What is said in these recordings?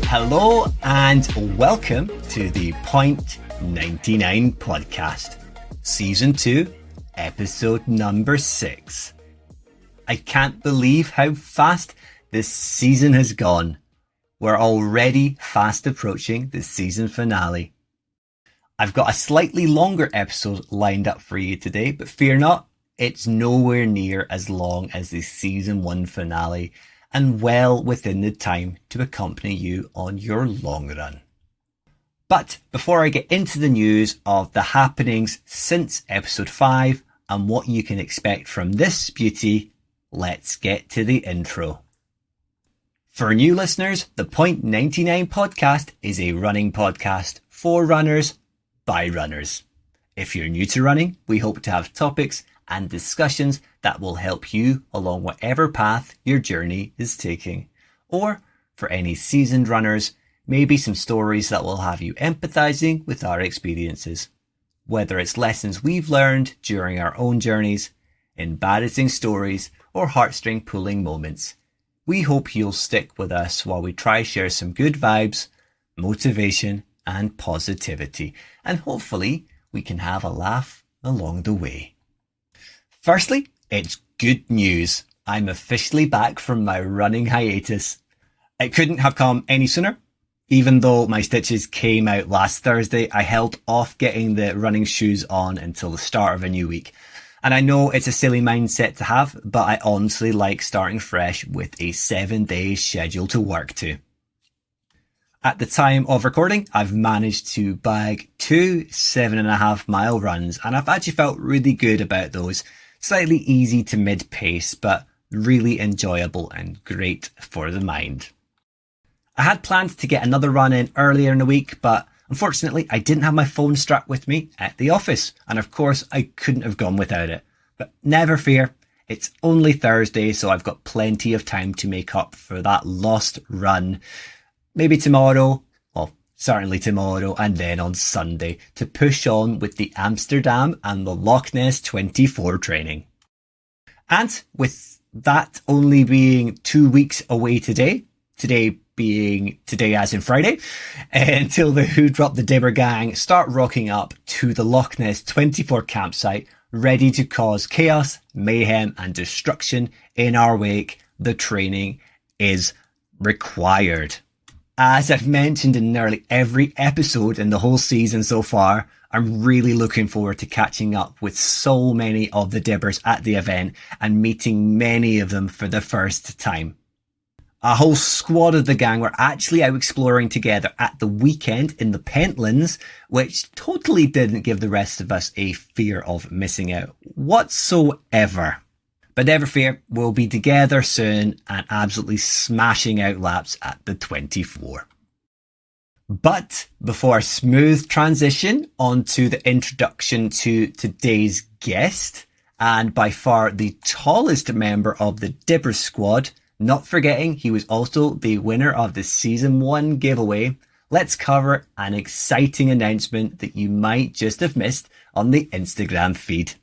Hello and welcome to the Point 99 podcast, Season 2, Episode number 6. I can't believe how fast this season has gone. We're already fast approaching the season finale. I've got a slightly longer episode lined up for you today, but fear not, it's nowhere near as long as the Season 1 finale and well within the time to accompany you on your long run. But before I get into the news of the happenings since episode 5 and what you can expect from this beauty, let's get to the intro. For new listeners, the Point 99 podcast is a running podcast for runners by runners. If you're new to running, we hope to have topics and discussions that will help you along whatever path your journey is taking. Or for any seasoned runners, maybe some stories that will have you empathizing with our experiences. Whether it's lessons we've learned during our own journeys, embarrassing stories, or heartstring pulling moments, we hope you'll stick with us while we try share some good vibes, motivation, and positivity. And hopefully we can have a laugh along the way. Firstly, it's good news. I'm officially back from my running hiatus. It couldn't have come any sooner. Even though my stitches came out last Thursday, I held off getting the running shoes on until the start of a new week. And I know it's a silly mindset to have, but I honestly like starting fresh with a 7-day schedule to work to. At the time of recording, I've managed to bag 2 7.5 mile runs, and I've actually felt really good about those. Slightly easy to mid-pace, but really enjoyable and great for the mind. I had planned to get another run in earlier in the week, but unfortunately I didn't have my phone strapped with me at the office, and of course I couldn't have gone without it. But never fear, it's only Thursday, so I've got plenty of time to make up for that lost run. Maybe tomorrow, well, certainly tomorrow, and then on Sunday to push on with the Amsterdam and the Loch Ness 24 training. And with that only being 2 weeks away today being today as in Friday, until the Who Dropped the Dibber gang start rocking up to the Loch Ness 24 campsite, ready to cause chaos, mayhem and destruction in our wake, the training is required. As I've mentioned in nearly every episode in the whole season so far, I'm really looking forward to catching up with so many of the Dibbers at the event and meeting many of them for the first time. A whole squad of the gang were actually out exploring together at the weekend in the Pentlands, which totally didn't give the rest of us a fear of missing out whatsoever. But never fear, we'll be together soon and absolutely smashing out laps at the 24. But before a smooth transition onto the introduction to today's guest, and by far the tallest member of the Dibber squad, not forgetting he was also the winner of the Season 1 giveaway, let's cover an exciting announcement that you might just have missed on the Instagram feed.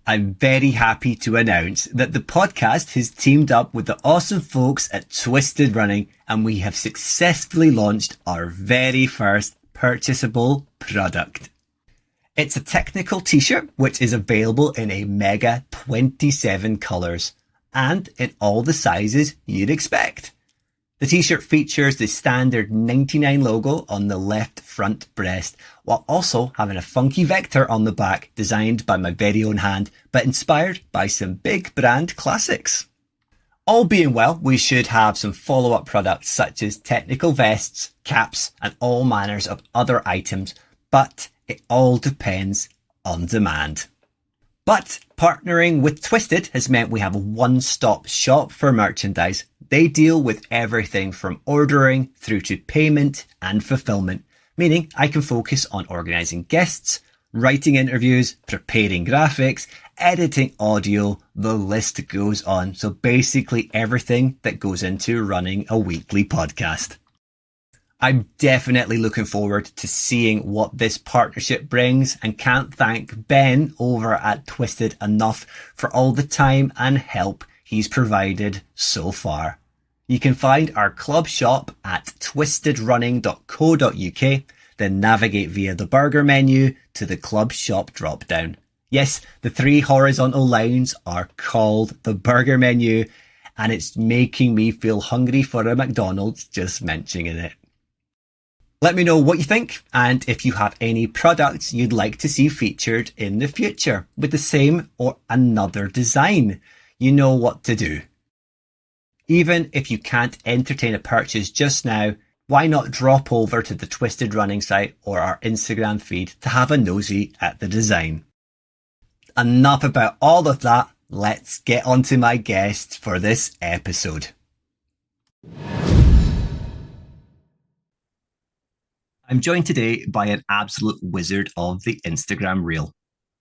I'm very happy to announce that the podcast has teamed up with the awesome folks at Twisted Running, and we have successfully launched our very first purchasable product. It's a technical t-shirt which is available in a mega 27 colours and in all the sizes you'd expect. The t-shirt features the standard 99 logo on the left front breast, while also having a funky vector on the back designed by my very own hand, but inspired by some big brand classics. All being well, we should have some follow-up products such as technical vests, caps, and all manners of other items, but it all depends on demand. But partnering with Twisted has meant we have a one-stop shop for merchandise. They deal with everything from ordering through to payment and fulfillment, meaning I can focus on organising guests, writing interviews, preparing graphics, editing audio, the list goes on. So basically everything that goes into running a weekly podcast. I'm definitely looking forward to seeing what this partnership brings and can't thank Ben over at Twisted enough for all the time and help he's provided so far. You can find our club shop at twistedrunning.co.uk, then navigate via the burger menu to the club shop drop down. Yes, the 3 horizontal lines are called the burger menu, and it's making me feel hungry for a McDonald's just mentioning it. Let me know what you think, and if you have any products you'd like to see featured in the future with the same or another design. You know what to do. Even if you can't entertain a purchase just now, why not drop over to the Twisted Running site or our Instagram feed to have a nosy at the design. Enough about all of that. Let's get on to my guests for this episode. I'm joined today by an absolute wizard of the Instagram reel.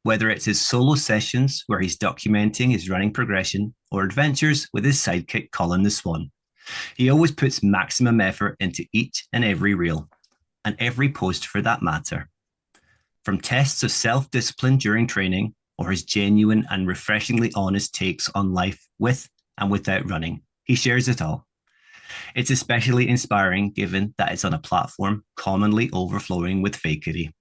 Whether it's his solo sessions where he's documenting his running progression or adventures with his sidekick Colin the Swan, he always puts maximum effort into each and every reel, and every post for that matter. From tests of self-discipline during training, or his genuine and refreshingly honest takes on life with and without running, he shares it all. It's especially inspiring given that it's on a platform commonly overflowing with fakery.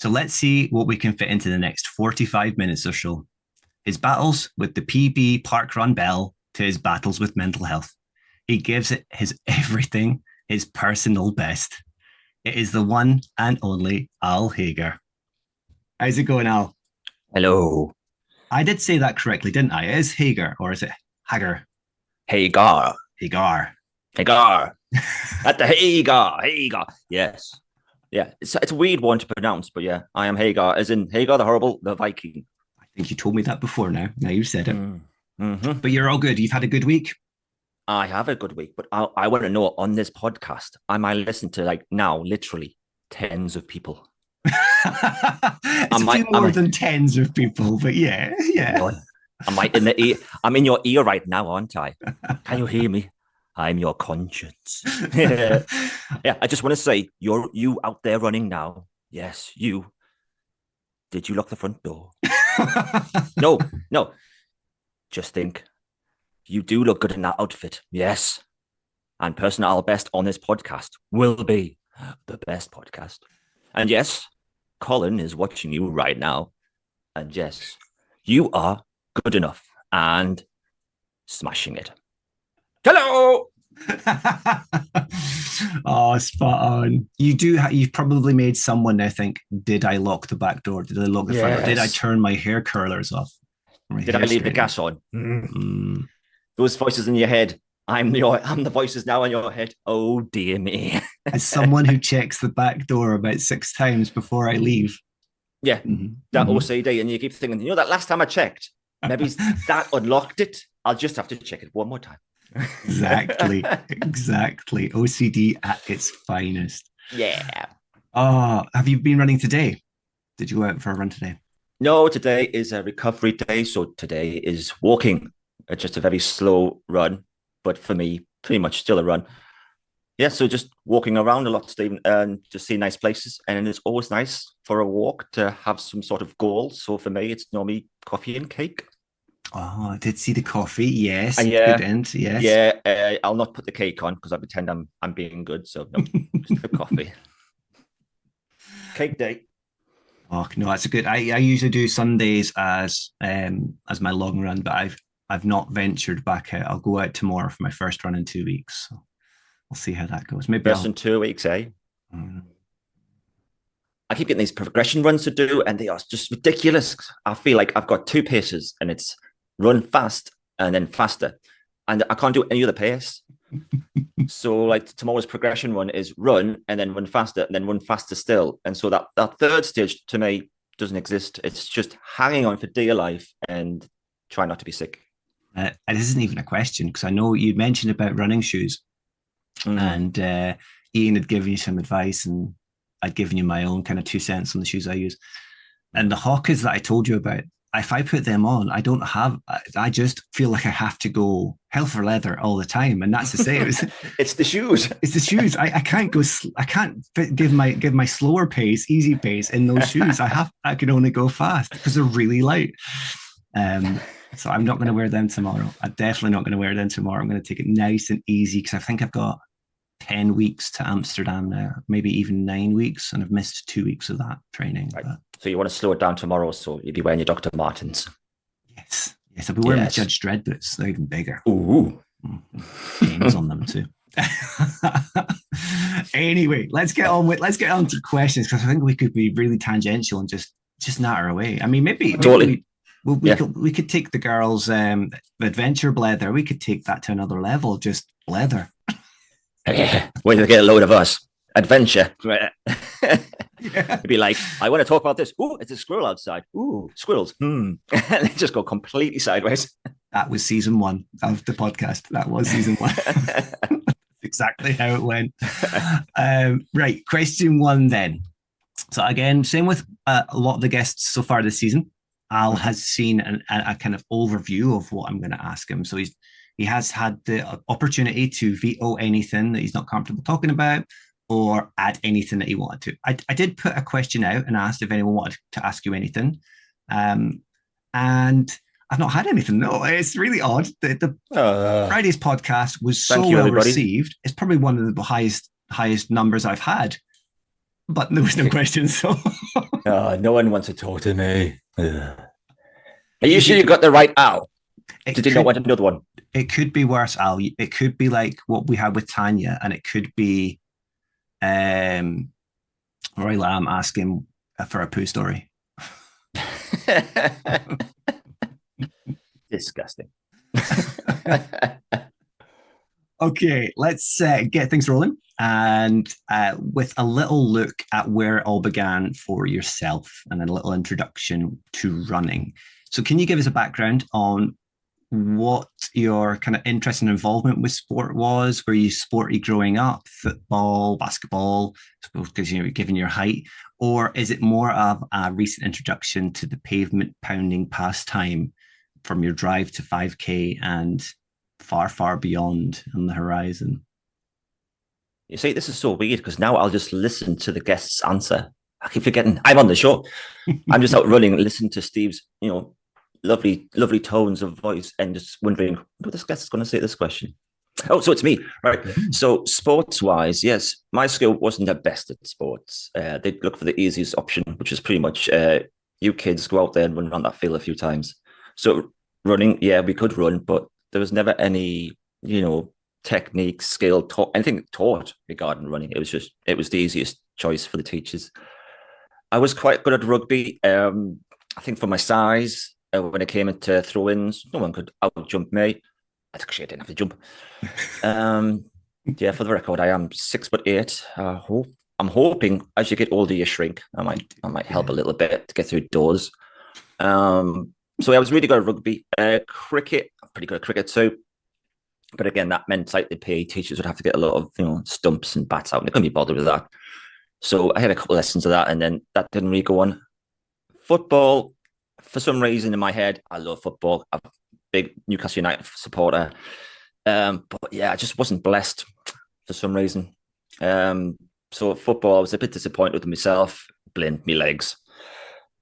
So let's see what we can fit into the next 45 minutes or so. His battles with the PB parkrun bell to his battles with mental health. He gives it his everything, his personal best. It is the one and only Al Hagar. How's it going, Al? Hello. I did say that correctly, didn't I? It is Hagar, or is it Hagar? Hagar. Hagar. Hagar. At the Hagar. Hagar. Yes. Yeah. It's a weird one to pronounce, but yeah, I am Hagar, as in Hagar the Horrible, the Viking. I think you told me that before now. Now you've said it. Mm-hmm. But you're all good. You've had a good week? I have a good week, but I want to know on this podcast, I might listen to now literally tens of people. It's a few more than tens of people, but yeah. I'm in your ear right now, aren't I? Can you hear me? I'm your conscience. Yeah, I just want to say, you out there running now. Yes, you. Did you lock the front door? No. Just think. You do look good in that outfit. Yes. And personal best on this podcast will be the best podcast. And yes, Colin is watching you right now. And yes, you are good enough and smashing it. Hello. Oh, spot on. You've probably made someone now think, did I lock the back door? Did I lock the front door? Did I turn my hair curlers off? Did I leave the gas on? Mm. Those voices in your head. I'm the voices now in your head. Oh dear me. As someone who checks the back door about 6 times before I leave. Yeah, that OCD, and you keep thinking, that last time I checked, maybe that unlocked it. I'll just have to check it one more time. Exactly. OCD at its finest. Yeah. Oh, have you been running today? Did you go out for a run today? No, today is a recovery day, so today is walking. Just a very slow run, but for me, pretty much still a run. Yeah, so just walking around a lot, Stephen, and just see nice places. And it's always nice for a walk to have some sort of goal. So for me, it's normally coffee and cake. Oh, I did see the coffee. Yes, good end. Yes. Yeah, I'll not put the cake on because I pretend I'm being good. So no, just the coffee. Cake day. Oh no, that's a good. I usually do Sundays as my long run, but I've not ventured back out. I'll go out tomorrow for my first run in 2 weeks. So we'll see how that goes. Maybe in 2 weeks, eh? I keep getting these progression runs to do, and they are just ridiculous. I feel like I've got 2 paces, and it's run fast and then faster, and I can't do any other pace. So like tomorrow's progression run is run and then run faster and then run faster still. And so that third stage to me doesn't exist. It's just hanging on for dear life and try not to be sick. And this isn't even a question, because I know you mentioned about running shoes, and Ian had given you some advice, and I'd given you my own kind of 2 cents on the shoes I use. And the Hawkers that I told you about, if I put them on, I just feel like I have to go hell for leather all the time. And that's to say, it's the shoes. It's the shoes. I can't give my slower pace, easy pace in those shoes. I can only go fast because they're really light. So I'm not going to wear them tomorrow. I'm definitely not going to wear them tomorrow. I'm going to take it nice and easy because I think I've got 10 weeks to Amsterdam now, maybe even 9 weeks, and I've missed 2 weeks of that training. Right. But So you want to slow it down tomorrow, so you'll be wearing your Dr. Martens. yes, I'll be wearing my Yes. Judge Dredd boots. They're even bigger. Ooh. Chains on them too. Anyway, let's get on to questions because I think we could be really tangential and just natter away. I mean, maybe Totally. we could take the girls' adventure blether. We could take that to another level. Just blether. Where you get a load of us. Adventure. Yeah. It'd be like, I want to talk about this. Ooh, it's a squirrel outside. Ooh, squirrels. And they just go completely sideways. That was season 1 of the podcast. That was season 1. Exactly how it went. Right. Question 1 then. So again, same with a lot of the guests so far this season. Al has seen a kind of overview of what I'm going to ask him. So he has had the opportunity to veto anything that he's not comfortable talking about or add anything that he wanted to. I did put a question out and asked if anyone wanted to ask you anything. And I've not had anything. No, it's really odd. The Friday's podcast was so well everybody. received. It's probably one of the highest numbers I've had, but there was no questions. So no one wants to talk to me. Are you sure you got the right Al? Did you not want another one? It could be worse, Al. It could be like what we had with Tanya, and it could be Roy Lamb asking for a poo story. Disgusting. Okay, let's get things rolling. And with a little look at where it all began for yourself and a little introduction to running. So can you give us a background on what your kind of interest and involvement with sport was? Were you sporty growing up, football, basketball, I suppose because given your height, or is it more of a recent introduction to the pavement pounding pastime from your drive to 5K and far, far beyond on the horizon? You see, this is so weird because now I'll just listen to the guest's answer. I keep forgetting I'm on the show. I'm just out running, listening to Steve's, lovely tones of voice and just wondering what this guest is going to say this question. Oh, so it's me, right? So sports-wise, yes, my skill wasn't the best at sports. They'd look for the easiest option, which is pretty much you kids go out there and run around that field a few times. So running, yeah, we could run, but there was never any, technique, skill, anything taught regarding running. It was the easiest choice for the teachers. I was quite good at rugby. I think for my size, when it came into throw-ins, no one could out-jump me. Actually, I didn't have to jump. Yeah, for the record, I am 6'8". I'm hoping as you get older, you shrink. I might help a little bit to get through doors. So I was really good at rugby. Cricket, I'm pretty good at cricket too. But again, that meant like the PE teachers would have to get a lot of stumps and bats out, and they couldn't be bothered with that. So I had a couple of lessons of that, and then that didn't really go on. Football, for some reason in my head, I love football. I'm a big Newcastle United supporter. But yeah, I just wasn't blessed for some reason. So football, I was a bit disappointed with myself. Blamed me legs.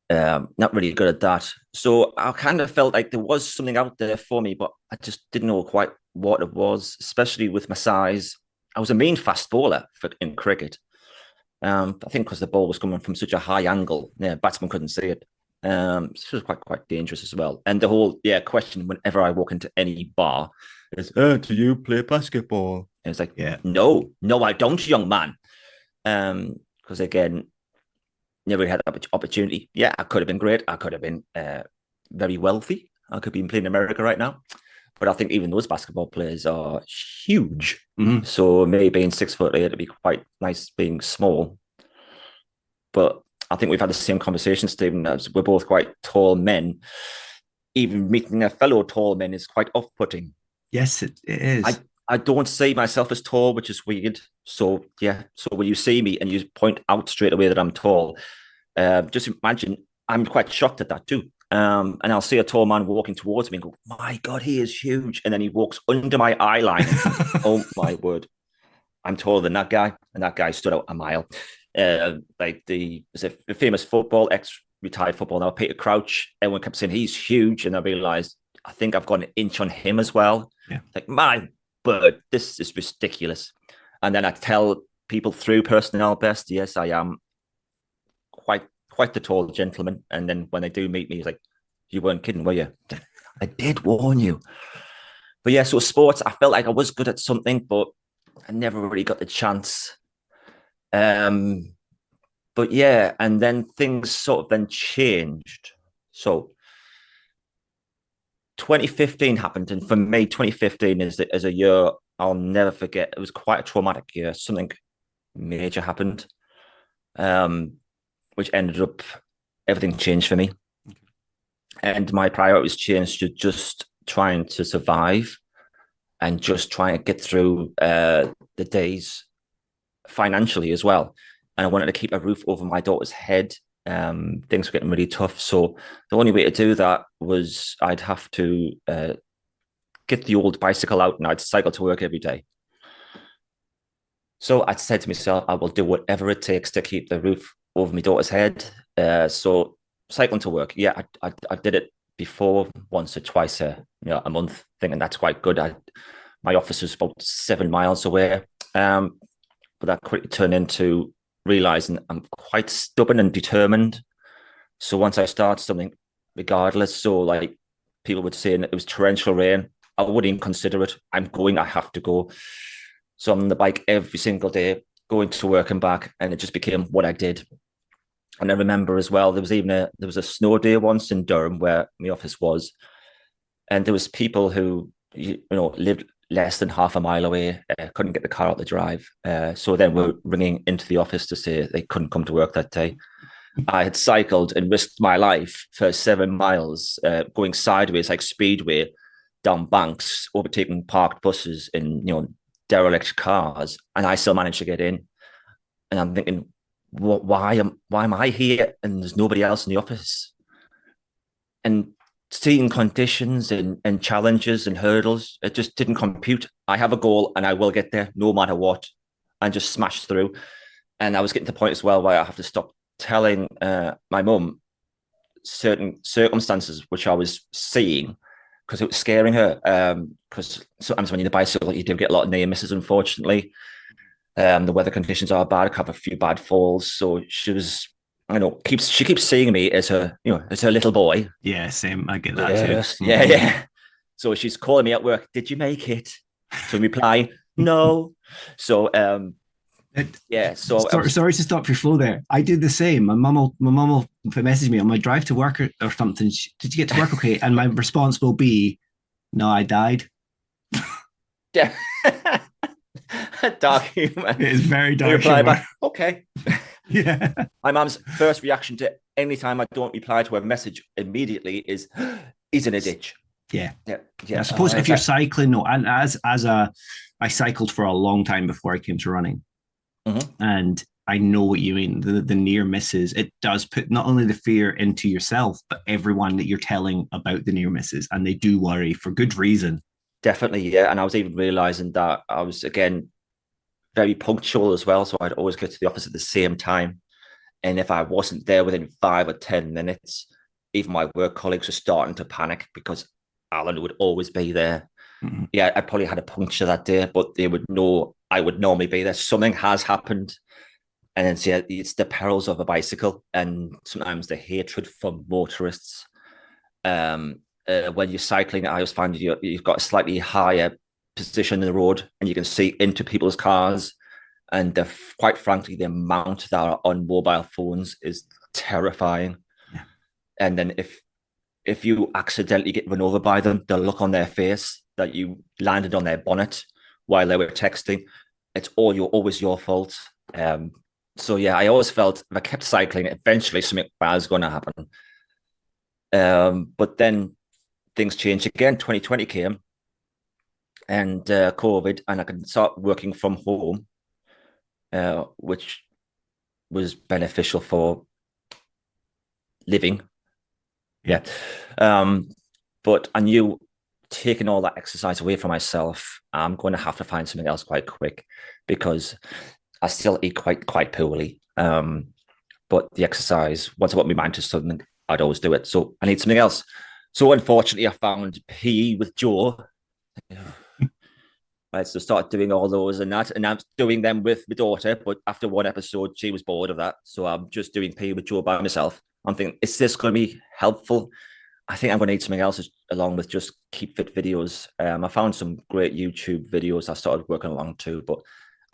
Not really good at that. So I kind of felt like there was something out there for me, but I just didn't know quite what it was, especially with my size. I was a mean fast bowler in cricket. I think because the ball was coming from such a high angle, batsman couldn't see it. So it was quite dangerous as well. And the whole question whenever I walk into any bar is, do you play basketball? And it's like, no, I don't, young man. Because again, never had that opportunity. Yeah, I could have been great. I could have been very wealthy. I could be playing in America right now. But I think even those basketball players are huge. Mm-hmm. So maybe being 6'8", it'd be quite nice being small. But I think we've had the same conversation, Stephen, as we're both quite tall men. Even meeting a fellow tall man is quite off-putting. Yes, it is. I don't see myself as tall, which is weird. So, yeah. So when you see me and you point out straight away that I'm tall, just imagine I'm quite shocked at that too. And I'll see a tall man walking towards me and go, my God, he is huge. And then he walks under my eye line. Oh, my word. I'm taller than that guy. And that guy stood out a mile. Like the famous ex-retired football now, Peter Crouch. Everyone kept saying he's huge. And I realized I think I've got an inch on him as well. Yeah. Like, my bird, this is ridiculous. And then I tell people through personnel best, yes, I am quite the tall gentleman. And then when they do meet me, it's like, you weren't kidding, were you? I did warn you. But yeah, so sports, I felt like I was good at something, but I never really got the chance. But yeah, and then things sort of then changed. So 2015 happened, and for me, 2015 is a year I'll never forget. It was quite a traumatic year. Something major happened, which ended up everything changed for me, and my priorities changed to just trying to survive and just trying to get through the days financially as well. And I wanted to keep a roof over my daughter's head. Things were getting really tough. So the only way to do that was I'd have to get the old bicycle out and I'd cycle to work every day. So I said to myself, I will do whatever it takes to keep the roof over my daughter's head. So cycling to work, yeah, I did it before once or twice a month, thinking that's quite good. My office was about 7 miles away, but that quickly turned into realizing I'm quite stubborn and determined. So once I start something, regardless, so like people would say it was torrential rain, I wouldn't even consider it. I'm going, I have to go. So I'm on the bike every single day, going to work and back, and it just became what I did. And I remember as well, there was a snow day once in Durham where my office was, and there was people who lived less than half a mile away, couldn't get the car out the drive. So then we're ringing into the office to say they couldn't come to work that day. I had cycled and risked my life for 7 miles, going sideways like speedway down banks, overtaking parked buses in derelict cars, and I still managed to get in. And I'm thinking, why am I here and there's nobody else in the office? And seeing conditions and challenges and hurdles, it just didn't compute. I have a goal and I will get there no matter what, and just smash through. And I was getting to the point as well where I have to stop telling my mum certain circumstances which I was seeing because it was scaring her. Because sometimes when you're in the bicycle, you do get a lot of near misses, unfortunately. The weather conditions are bad. I have a few bad falls. So she was, she keeps seeing me as her little boy. Yeah, same. I get that yes, too. Yeah, yeah. So she's calling me at work. Did you make it? So reply, no. So yeah. So sorry to stop your flow there. I did the same. My mum will message me on my drive to work or something. Did you get to work okay? And my response will be, no, I died. Yeah. Dark humor. It is very dark humor. Back, okay. Yeah. My mum's first reaction to any time I don't reply to a message immediately is, he's in a ditch. Yeah. Yeah. I suppose if you're cycling, and I cycled for a long time before I came to running. Mm-hmm. And I know what you mean. The near misses, it does put not only the fear into yourself, but everyone that you're telling about the near misses, and they do worry for good reason. Definitely, yeah. And I was even realizing that I was, again, very punctual as well. So I'd always get to the office at the same time. And if I wasn't there within 5 or 10 minutes, even my work colleagues were starting to panic because Alan would always be there. Mm-hmm. Yeah, I probably had a puncture that day, but they would know I would normally be there. Something has happened. And then it's the perils of a bicycle and sometimes the hatred for motorists. When you're cycling, I always find you've got a slightly higher position in the road and you can see into people's cars. And quite frankly, the amount that are on mobile phones is terrifying. Yeah. And then if you accidentally get run over by them, the look on their face that you landed on their bonnet while they were texting, it's always your fault. So yeah, I always felt if I kept cycling, eventually something bad was going to happen. But then things changed again. 2020 came and COVID, and I could start working from home, which was beneficial for living. Yeah. But I knew taking all that exercise away from myself, I'm going to have to find something else quite quick because I still eat quite poorly. But the exercise, once I put my mind to something, I'd always do it. So I need something else. So unfortunately, I found PE with Joe. Right, so start doing all those and that, and I'm doing them with my daughter. But after one episode, she was bored of that, so I'm just doing PE with Joe by myself. I'm thinking, is this going to be helpful? I think I'm going to need something else along with just keep fit videos. I found some great YouTube videos I started working along too, but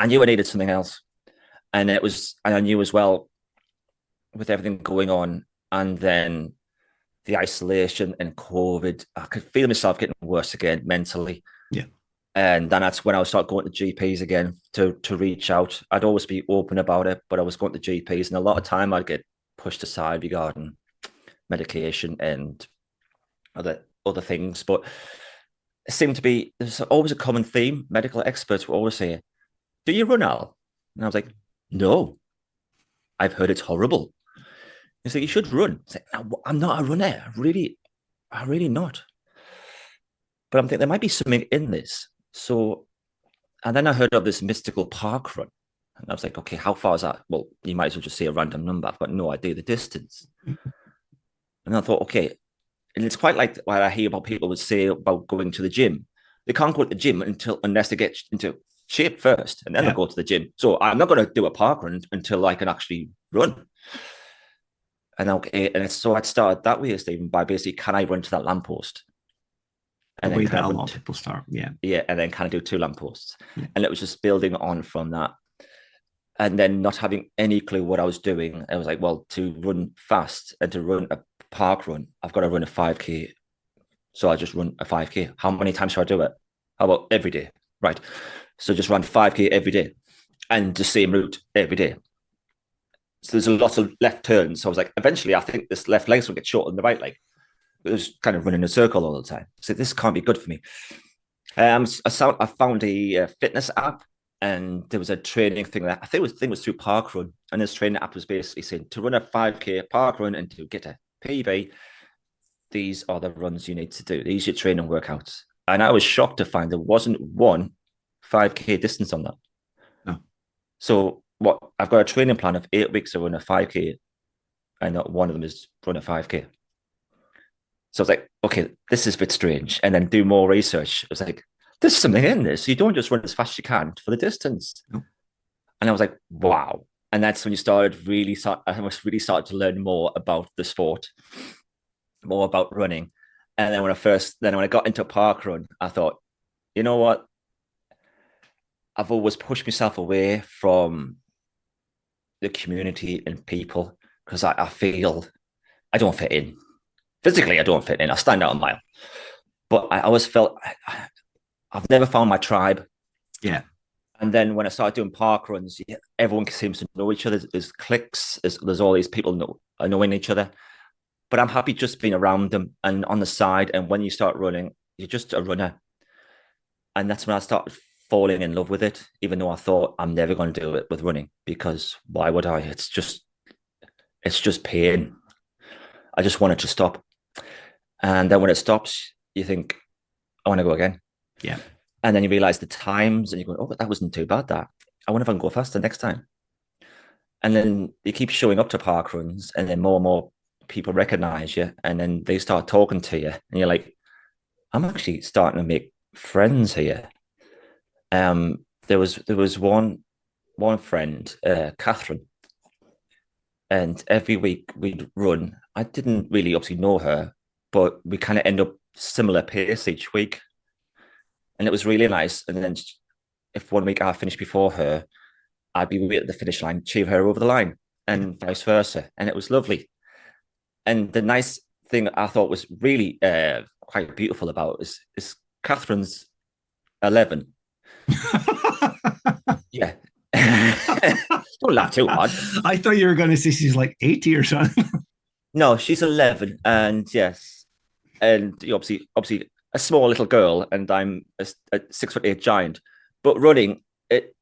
I knew I needed something else, and I knew as well with everything going on, and then the isolation and COVID, I could feel myself getting worse again mentally. Yeah. And then that's when I would start going to GPs again to reach out. I'd always be open about it, but I was going to GPs, and a lot of time I'd get pushed aside regarding medication and other things. But it seemed to be there's always a common theme. Medical experts will always say, "Do you run, Al?" And I was like, "No, I've heard it's horrible." He's like, "You should run." Like, I'm not a runner. I really not. But I'm thinking there might be something in this. So, and then I heard of this mystical park run. And I was like, okay, how far is that? Well, you might as well just say a random number. I've got no idea the distance. And I thought, okay, and it's quite like what I hear about people would say about going to the gym. They can't go to the gym unless they get into shape first, and then they'll go to the gym. So I'm not going to do a park run until I can actually run. And okay, and so I'd started that way, Stephen, by basically, can I run to that lamppost? And the way that a lot of people start, yeah, and then kind of do 2 lampposts, and it was just building on from that, and then not having any clue what I was doing. I was like, well, to run fast and to run a park run, I've got to run a 5K. So I just run a 5K. How many times should I do it? How about every day? Right. So just run 5K every day and the same route every day. So there's a lot of left turns. So I was like, eventually, I think this left leg's will get shorter than the right leg. It was kind of running in a circle all the time. So this can't be good for me. I found a fitness app, and there was a training thing that I think was through Parkrun, and this training app was basically saying to run a 5K parkrun and to get a PB, these are the runs you need to do. These are your training workouts. And I was shocked to find there wasn't one 5K distance on that. No. So what I've got a training plan of 8 weeks to run a 5K, and not one of them is run a 5K. So I was like, okay, this is a bit strange. And then do more research. I was like, there's something in this. You don't just run as fast as you can for the distance. No. And I was like, wow. And that's when I must really start to learn more about the sport, more about running. And then when I got into park run, I thought, you know what? I've always pushed myself away from the community and people because I feel I don't fit in. Physically, I don't fit in. I stand out a mile. But I always felt I've never found my tribe. Yeah. And then when I started doing park runs, everyone seems to know each other. There's cliques. There's all these people knowing each other. But I'm happy just being around them and on the side. And when you start running, you're just a runner. And that's when I started falling in love with it, even though I thought I'm never going to do it with running because why would I? It's just pain. I just want it to stop. And then when it stops, you think, I want to go again. Yeah. And then you realize the times and you go, oh, that wasn't too bad that. I wonder if I can go faster next time. And then you keep showing up to park runs and then more and more people recognize you and then they start talking to you and you're like, I'm actually starting to make friends here. There was one friend, Catherine, and every week we'd run. I didn't really obviously know her, but we kind of end up similar pace each week. And it was really nice. And then if one week I finished before her, I'd be at the finish line, cheer her over the line, and vice versa. And it was lovely. And the nice thing I thought was really quite beautiful about is Catherine's 11. Yeah. Don't laugh too hard. I thought you were going to say she's like 80 or something. No, she's 11. And yes. And obviously a small little girl, and I'm a 6'8" giant. But running, it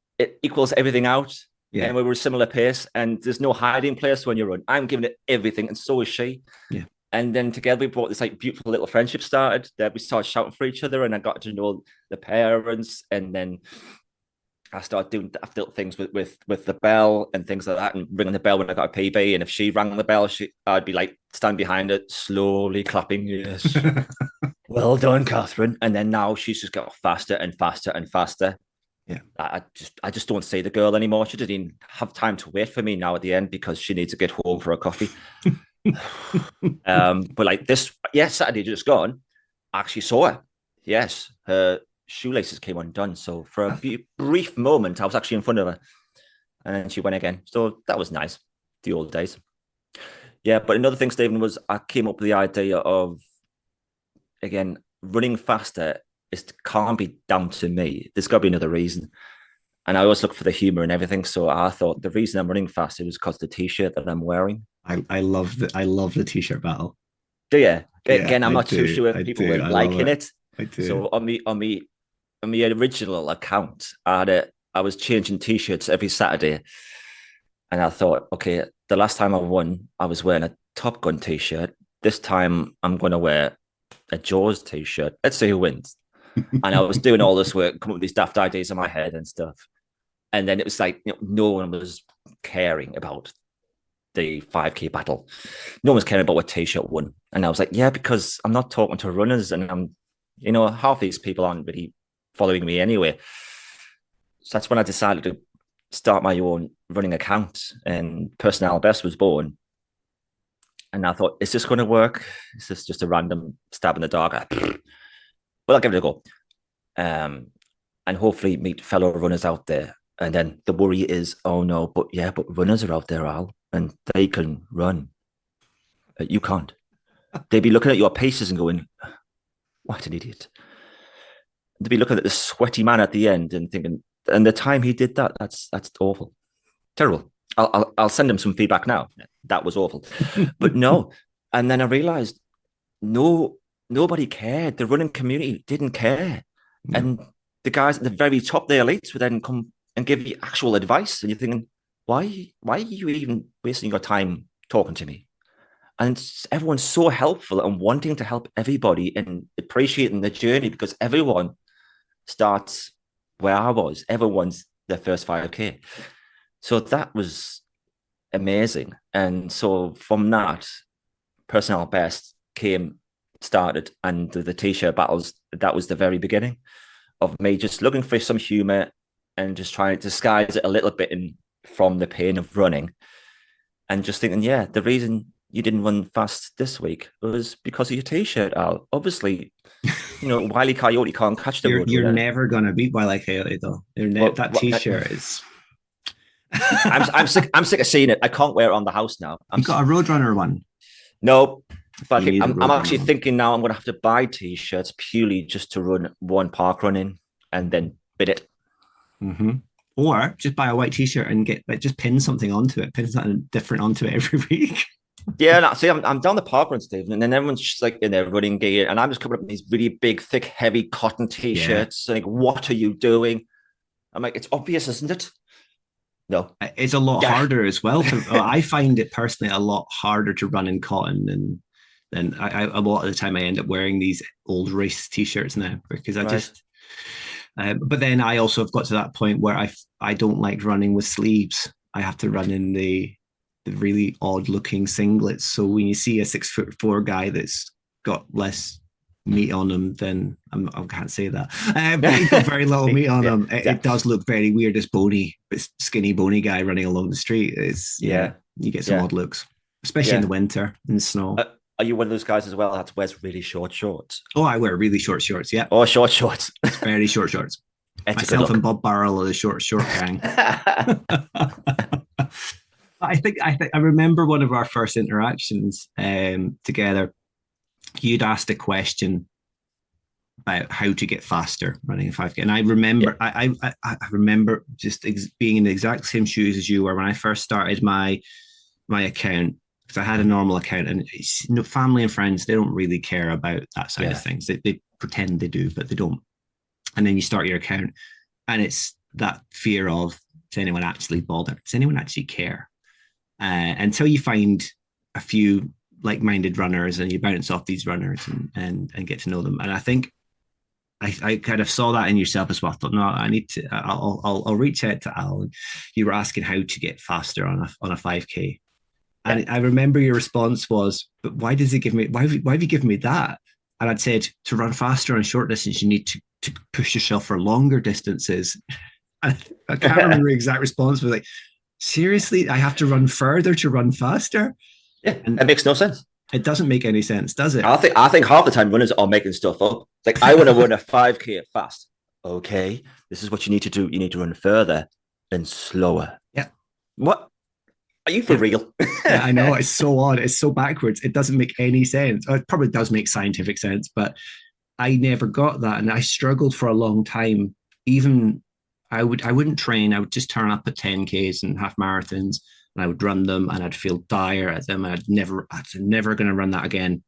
equals everything out. Yeah. And we were a similar pace, and there's no hiding place when you run. I'm giving it everything, and so is she. Yeah. And then together we brought this like beautiful little friendship started that we started shouting for each other, and I got to know the parents, and then I started doing little things with the bell and things like that, and ringing the bell when I got a PB. And if she rang the bell, I'd be like standing behind it, slowly clapping. Yes, well done, Catherine. And then now she's just got faster and faster and faster. Yeah. I just don't see the girl anymore. She doesn't even have time to wait for me now at the end because she needs to get home for a coffee. But like this, Saturday just gone, I actually saw her. Yes, her shoelaces came undone. So for a brief moment, I was actually in front of her, and then she went again. So that was nice. The old days. Yeah, but another thing, Stephen, was I came up with the idea of, again, running faster can't be down to me. There's got to be another reason. And I always look for the humor and everything. So I thought the reason I'm running faster was because the t-shirt that I'm wearing. I love the t-shirt battle. Do you? Yeah, Again, I'm not too sure if people were liking it. I do. So on the original account, I was changing t-shirts every Saturday, and I thought, okay, the last time I won, I was wearing a Top Gun t-shirt. This time, I'm going to wear a Jaws t-shirt. Let's see who wins. And I was doing all this work, coming up with these daft ideas in my head and stuff. And then it was like, no one was caring about the 5K battle. No one was caring about what t-shirt won. And I was like, yeah, because I'm not talking to runners, and half these people aren't really following me anyway. So that's when I decided to start my own running account, and Personnel Best was born. And I thought, is this going to work? Is this just a random stab in the dark? Well, I'll give it a go. And hopefully meet fellow runners out there. And then the worry is, oh no, but runners are out there, Al, and they can run. You can't. They'd be looking at your paces and going, what an idiot. They'd be looking at the sweaty man at the end and thinking, and the time he did that, that's awful. Terrible. I'll send him some feedback now. That was awful. But no. And then I realized nobody cared. The running community didn't care. No. And the guys at the very top, the elites, would then come and give you actual advice. And you're thinking, why are you even wasting your time talking to me? And everyone's so helpful and wanting to help everybody and appreciating the journey, because everyone starts where I was. Everyone's their first 5K. So that was amazing. And so from that, Personnel Best started, and the t-shirt battles, that was the very beginning of me just looking for some humor and just trying to disguise it a little bit from the pain of running, and just thinking, yeah, the reason you didn't run fast this week was because of your t-shirt, Al. Obviously, Wile E. Coyote can't catch the road. You're never going to beat Wile E. Coyote, though. That t-shirt is... I'm sick of seeing it. I can't wear it on the house now. You've got a Roadrunner one. No, but I'm actually thinking now I'm going to have to buy t-shirts purely just to run one park run in and then bid it. Mm-hmm. Or just buy a white t-shirt and just pin something onto it. Pin something different onto it every week. Yeah, no, see, I'm down the park run, Stephen, and then everyone's just like in their running gear, and I'm just coming up in these really big, thick, heavy cotton t-shirts. Yeah. Like, what are you doing? I'm like, it's obvious, isn't it? No, it's a lot harder as well. I find it personally a lot harder to run in cotton than I a lot of the time I end up wearing these old race t-shirts now, because I just. But then I also have got to that point where I don't like running with sleeves. I have to run in the really odd looking singlets. So when you see a 6'4" guy that's got less meat on him, then I can't say that. But he's got very little meat on him. It does look very weird. This skinny bony guy running along the street. You get some odd looks, especially in the winter in the snow. Are you one of those guys as well that wears really short shorts? Oh, I wear really short shorts. Yeah. Oh, short shorts. Very short shorts. Myself and Bob Barrel are the short gang. I remember one of our first interactions together. You'd asked a question about how to get faster running a 5K, and I remember, I remember just being in the exact same shoes as you were when I first started my account, because I had a normal account, and family and friends, they don't really care about that side of things. They pretend they do, but they don't. And then you start your account, and it's that fear of, does anyone actually bother? Does anyone actually care? Until you find a few like-minded runners and you bounce off these runners and get to know them. And I think I kind of saw that in yourself as well. I thought, no, I need to. I'll reach out to Al. And you were asking how to get faster on a 5K, and I remember your response was, "But why does he give me? Why have you given me that?" And I'd said to run faster on a short distance, you need to push yourself for longer distances. I can't remember the exact response, but like, seriously, I have to run further to run faster? Yeah, and it makes no sense. It doesn't make any sense, does it? I think half the time runners are making stuff up. Like, I want to run a 5K fast. Okay, this is what you need to do. You need to run further and slower. Yeah. What? Are you for real? Yeah, I know. It's so odd. It's so backwards. It doesn't make any sense. It probably does make scientific sense, but I never got that. And I struggled for a long time. Even I wouldn't train. I would just turn up at 10Ks and half marathons, and I would run them, and I'd feel dire at them. I was never going to run that again.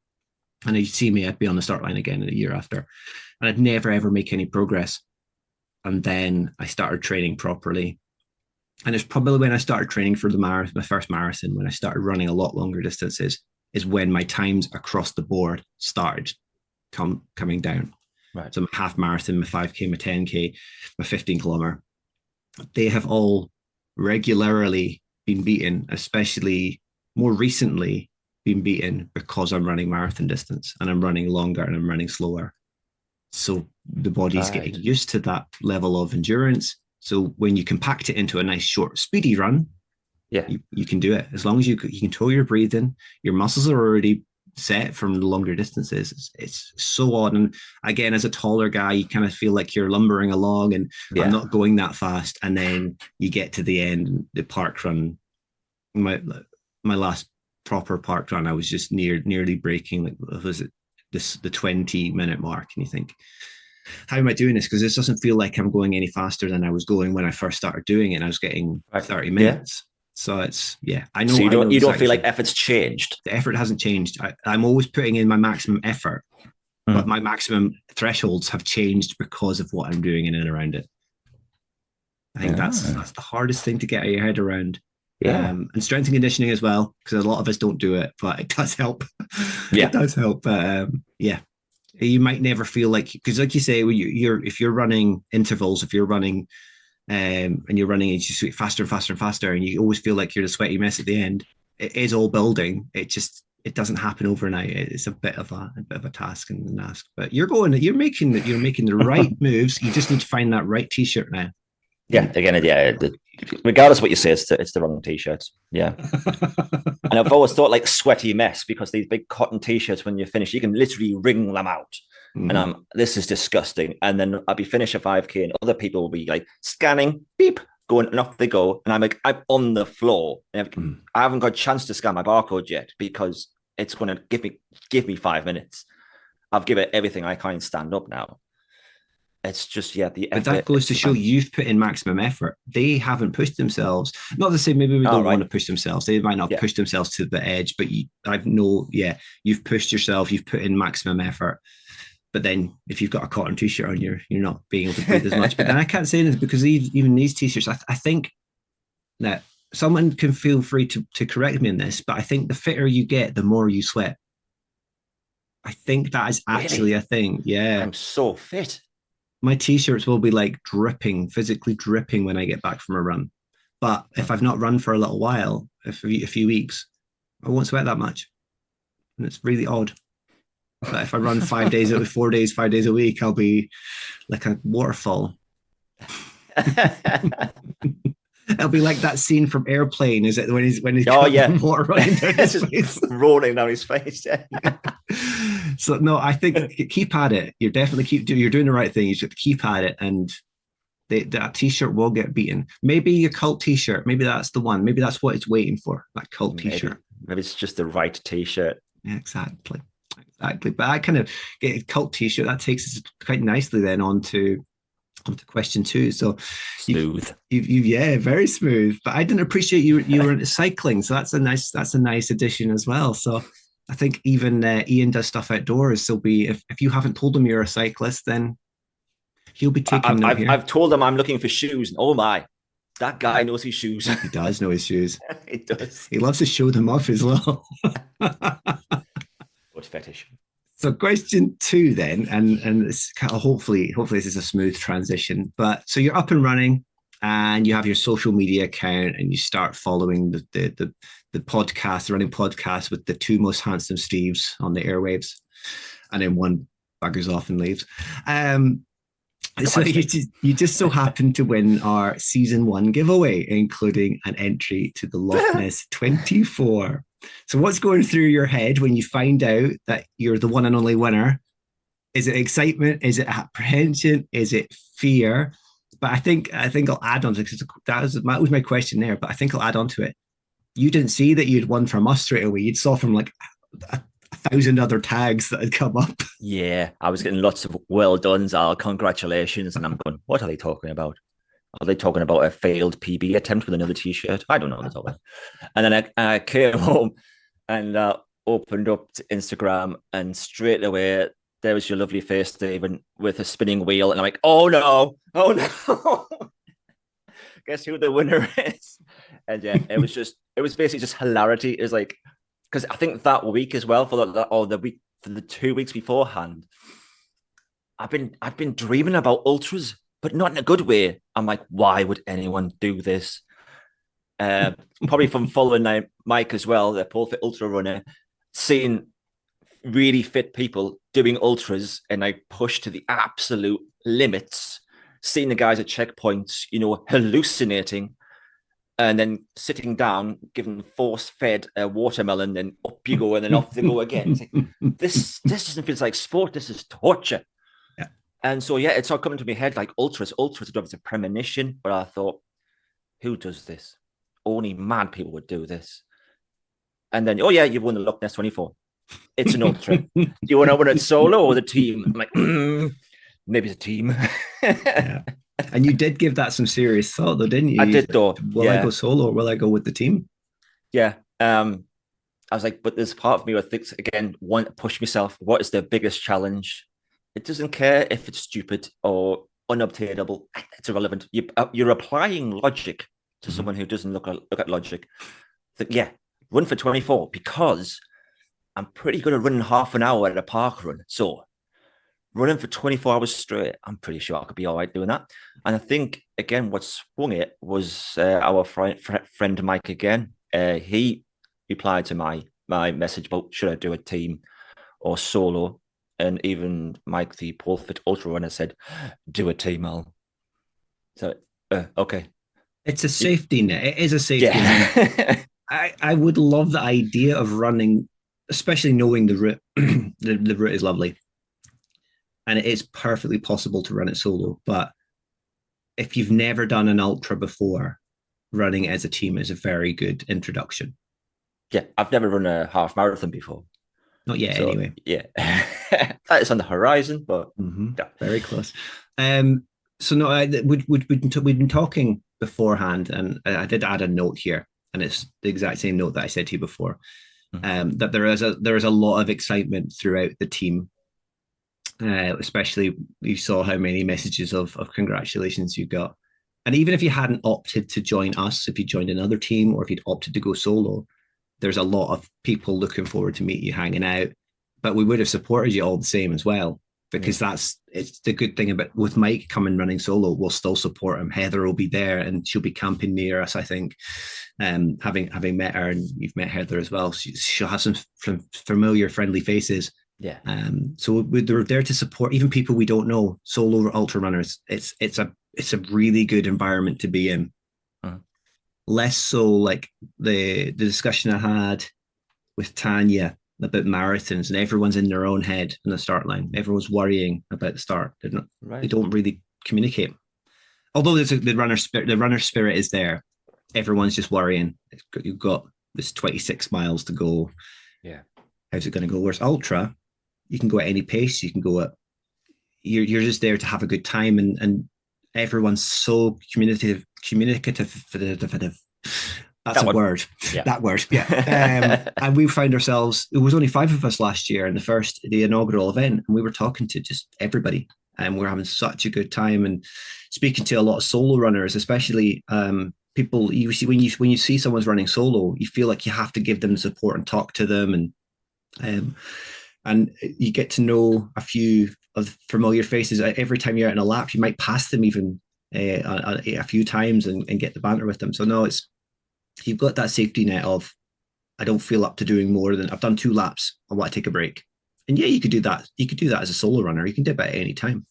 And you'd see me, I'd be on the start line again in a year after, and I'd never ever make any progress. And then I started training properly, and it's probably when I started training for my first marathon, when I started running a lot longer distances, is when my times across the board started coming down. Right. So my half marathon, my 5K, my 10K, my 15 kilometer, they have all regularly been beaten, especially more recently been beaten because I'm running marathon distance and I'm running longer and I'm running slower. So the body's getting used to that level of endurance. So when you compact it into a nice short, speedy run, you can do it. As long as you control your breathing, your muscles are already set from the longer distances. It's so odd. And again, as a taller guy, you kind of feel like you're lumbering along and I'm not going that fast. And then you get to the end, the park run. My last proper park run, I was just nearly breaking. Like, was it the 20-minute mark? And you think, how am I doing this? Because this doesn't feel like I'm going any faster than I was going when I first started doing it. And I was getting 30 minutes. So it's, I know. So you don't feel like effort's changed? The effort hasn't changed. I'm always putting in my maximum effort, but my maximum thresholds have changed because of what I'm doing in and around it. I think that's the hardest thing to get your head around. And strength and conditioning as well, because a lot of us don't do it, but it does help. It does help. But you might never feel like, because like you say, if you're running intervals, if you're running and you're running and you faster and faster and faster, and you always feel like you're the sweaty mess at the end, it is all building. It doesn't happen overnight. It's a bit of a task and an ask. But you're making the right moves. You just need to find that right t-shirt now. Yeah, again, regardless of what you say, it's the wrong t-shirts. Yeah. And I've always thought like sweaty mess, because these big cotton t-shirts, when you finish, you can literally wring them out. And this is disgusting. And then I'll be finished a 5K and other people will be like scanning, beep, going, and off they go. And I'm like, I'm on the floor. And I haven't got a chance to scan my barcode yet, because it's going to give me 5 minutes. I've given it everything I can stand up now. It's just, the effort. But that goes to show you've put in maximum effort. They haven't pushed themselves. Not to say maybe we don't want to push themselves. They might not push themselves to the edge, but you've pushed yourself. You've put in maximum effort. But then if you've got a cotton t-shirt on, you're not being able to breathe as much. But then I can't say this, because even these t-shirts, I think that someone can feel free to correct me in this, but I think the fitter you get, the more you sweat. I think that is actually a thing. Yeah. I'm so fit. My t-shirts will be like physically dripping when I get back from a run. But if I've not run for a little while, a few weeks, I won't sweat that much. And it's really odd. But if I run 5 days, 5 days a week, I'll be like a waterfall. It'll be like that scene from Airplane. Is it when he's water running down his face, rolling down his face? So no, I think keep at it. You're definitely you're doing the right thing. You should keep at it, and that t-shirt will get beaten. Maybe your cult t-shirt. Maybe that's the one. Maybe that's what it's waiting for. That cult t-shirt. Maybe it's just the right t-shirt. Yeah, exactly. But I kind of get a cult t-shirt. That takes us quite nicely then on to question 2. So smooth. You very smooth. But I didn't appreciate you were into cycling. So that's a nice addition as well. So I think even Ian does stuff outdoors. So if you haven't told him you're a cyclist, then he'll be taking note here. I've told him I'm looking for shoes. And oh my, that guy knows his shoes. He does know his shoes. He does. He loves to show them off as well. Foot fetish. So question two then, and it's kind of hopefully this is a smooth transition. But so you're up and running, and you have your social media account, and you start following the podcast, the running podcast with the two most handsome Steves on the airwaves, and then one buggers off and leaves. So you just so happened to win our season one giveaway, including an entry to the Loch Ness 24. So what's going through your head when you find out that you're the one and only winner? Is it excitement? Is it apprehension? Is it fear? But I think I'll add on to because that was my question there. But I think I'll add on to it. You didn't see that you'd won from us straight away. You saw from like a thousand other tags that had come up. Yeah, I was getting lots of well done, Zal, congratulations. And I'm going, what are they talking about? Are they talking about a failed PB attempt with another T-shirt? I don't know what they're talking about. And then I came home and opened up to Instagram, and straight away there was your lovely face, Stephen, with a spinning wheel. And I'm like, oh no. Guess who the winner is? And yeah, it was basically just hilarity. It was like, because I think that week as well, for the 2 weeks beforehand, I've been dreaming about ultras, but not in a good way. I'm like, why would anyone do this? Probably from following Mike as well, the Pole Fit Ultra runner, seeing really fit people doing ultras and I push to the absolute limits, seeing the guys at checkpoints, hallucinating, and then sitting down, giving force-fed watermelon, and up you go, and then off they go again. Like, this doesn't feel like sport. This is torture. Yeah. And so, yeah, it's all coming to my head like ultras. It's a premonition, but I thought, who does this? Only mad people would do this. And then, oh yeah, you've won the Loch Ness 24. It's an ultra. Do you want to win it solo or the team? I'm like, maybe it's a team. Yeah. And you did give that some serious thought, though, didn't you? I did, though. Will I go solo or will I go with the team? Yeah. I was like, but there's part of me that thinks, again, want to push myself. What is the biggest challenge? It doesn't care if it's stupid or unobtainable. It's irrelevant. You're applying logic to someone who doesn't look at logic. Yeah, run for 24 because I'm pretty good at running half an hour at a park run. So running for 24 hours straight, I'm pretty sure I could be all right doing that. And I think, again, what swung it was our friend Mike again. He replied to my message about should I do a team or solo? And even Mike, the Pole Fit Ultra runner, said, do a team, Al. So, okay. It's a safety net. It is a safety net. I would love the idea of running, especially knowing the route. the route is lovely. And it is perfectly possible to run it solo. But if you've never done an ultra before, running as a team is a very good introduction. Yeah, I've never run a half marathon before. Not yet, so, anyway. Yeah, that is on the horizon, but yeah. Very close. So no, we'd been talking beforehand, and I did add a note here, and it's the exact same note that I said to you before. That there is a lot of excitement throughout the team. Especially you saw how many messages of congratulations you got. And even if you hadn't opted to join us, if you joined another team or if you'd opted to go solo, there's a lot of people looking forward to meet you hanging out. But we would have supported you all the same as well, because it's the good thing about with Mike coming running solo, we'll still support him. Heather will be there and she'll be camping near us, I think. Having met her, and you've met Heather as well, she'll have some familiar, friendly faces. Yeah. So they're there to support even people we don't know, solo ultra runners. It's a really good environment to be in. Less so like the discussion I had with Tanya about marathons, and everyone's in their own head in the start line. Everyone's worrying about the start. They don't really communicate. Although there's the runner spirit is there. Everyone's just worrying. You've got this 26 miles to go. Yeah. How's it going to go? Whereas ultra, you can go at any pace. You can go at. You're just there to have a good time, and everyone's so communicative. That's a word. Yeah. That word. Yeah. And we found ourselves. It was only 5 of us last year in the inaugural event, and we were talking to just everybody, and we're having such a good time and speaking to a lot of solo runners, especially people you see when you see someone's running solo, you feel like you have to give them the support and talk to them, and and you get to know a few of familiar faces. Every time you're out in a lap, you might pass them even a few times and get the banter with them. So no, it's you've got that safety net of I don't feel up to doing more than I've done 2 laps. I want to take a break. And yeah, you could do that. You could do that as a solo runner. You can dip at any time.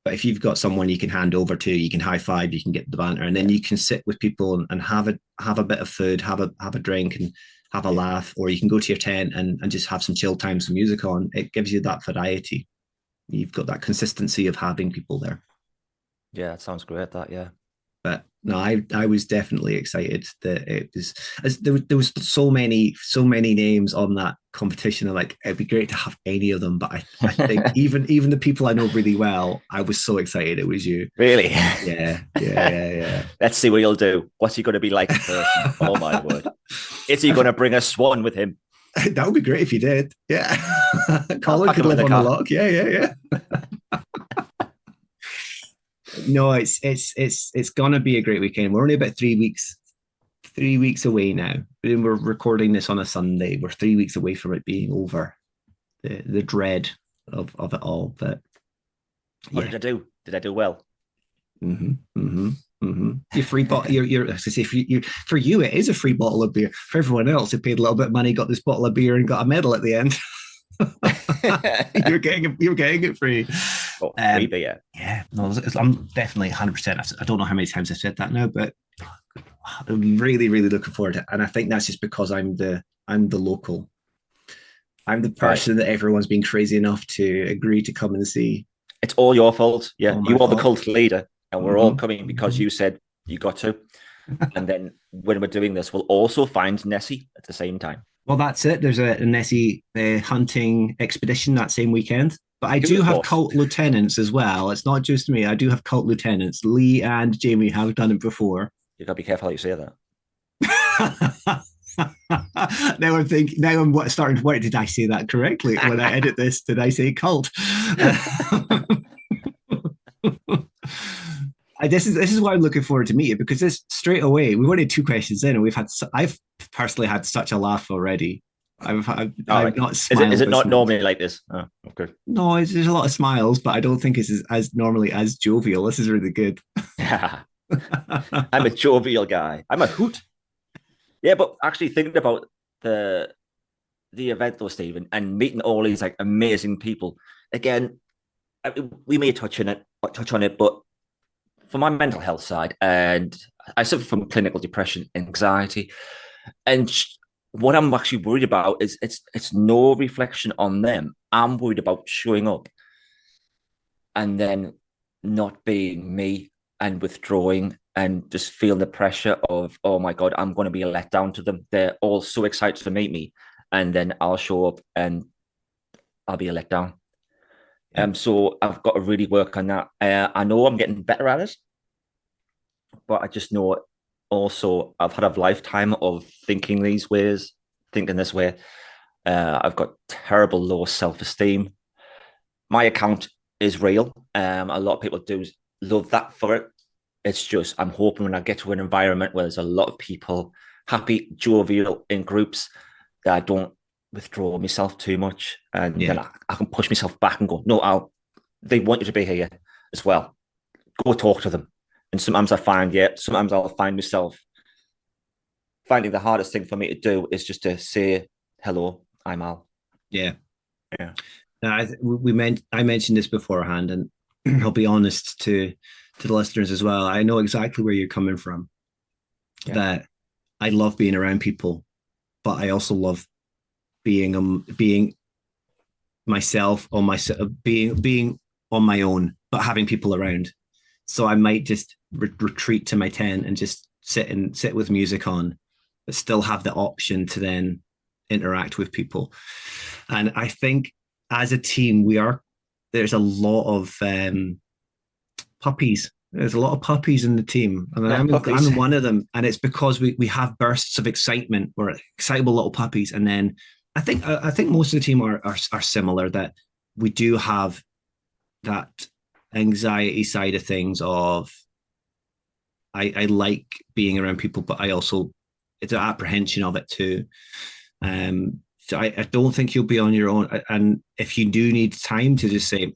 But if you've got someone you can hand over to, you can high five, you can get the banter, and then you can sit with people and have a bit of food, have a drink, and have a laugh, or you can go to your tent and just have some chill time, some music on. It gives you that variety. You've got that consistency of having people there. Yeah, it sounds great. That yeah. But no, I was definitely excited that it was as there was so many names on that competition. I'm like, it'd be great to have any of them. But I think even the people I know really well, I was so excited it was you. Really? Yeah. Let's see what he'll do. What's he going to be like in person? Oh my word! Is he going to bring a swan with him? That would be great if you did. Yeah. I'll Colin pack could him in live the on the car. lock. Yeah. No, it's gonna be a great weekend. We're only about 3 weeks away now. We're recording this on a Sunday. We're 3 weeks away from it being over. The dread of it all. But What yeah. did I do? Did I do well? Your free bottle. You're. As I say, for you, it is a free bottle of beer. For everyone else, who paid a little bit of money, got this bottle of beer, and got a medal at the end. You're getting it free. Oh, free beer. Yeah, no, I'm definitely 100%. I don't know how many times I've said that now, but I'm really, really looking forward to it. And I think that's just because I'm the local. I'm the person that everyone's been crazy enough to agree to come and see. It's all your fault. Yeah, All my you are the fault. cult leader, and we're all coming because Mhm. you said you got to. And then when we're doing this, we'll also find Nessie at the same time. Well, that's it. There's a Nessie hunting expedition that same weekend. But I Good, do of have course. cult lieutenants as well. It's not just me. I do have cult lieutenants. Lee and Jamie have done it before. You gotta be careful how you say that. Now I'm starting to worry. Did I say that correctly when I edit this? Did I say cult? This is why I'm looking forward to meet you, because this straight away we've only 2 questions in and I've personally had such a laugh already. All I've right. not Is smiled it as not much. normally like this? Oh, okay. No, there's a lot of smiles, but I don't think it's as normally as jovial. This is really good. I'm a jovial guy. I'm a hoot. Yeah, but actually thinking about the the event though, Stephen, and meeting all these like amazing people. Again, we may touch on it, but for my mental health side, and I suffer from clinical depression, anxiety, and what I'm actually worried about is it's no reflection on them. I'm worried about showing up and then not being me and withdrawing and just feeling the pressure of, oh my God, I'm going to be let down to them. They're all so excited to meet me. And then I'll show up and I'll be a letdown. Yeah. So I've got to really work on that. I know I'm getting better at it, but I just know also I've had a lifetime of thinking these ways, thinking this way. I've got terrible low self-esteem. My account is real. A lot of people do love that for it. It's just I'm hoping when I get to an environment where there's a lot of people happy, jovial in groups, that I don't withdraw myself too much, and then Yeah. I can push myself back and go, no, I'll. They want you to be here as well. Go talk to them. And sometimes I find, yeah, sometimes I'll find myself finding the hardest thing for me to do is just to say hello, I'm Al. Yeah. Yeah. Now, I mentioned this beforehand, and I'll be honest to the listeners as well. I know exactly where you're coming from. Yeah. That I love being around people, but I also love being myself on my being on my own, but having people around. So I might just retreat to my tent and just sit with music on, but still have the option to then interact with people. And I think as a team, there's a lot of puppies. There's a lot of puppies in the team, and Puppies. I'm one of them. And it's because we have bursts of excitement. We're excitable little puppies, and then I think most of the team are similar. That we do have that anxiety side of things. Of I like being around people, but I also it's an apprehension of it too. Um, So I don't think you'll be on your own. And if you do need time to just say,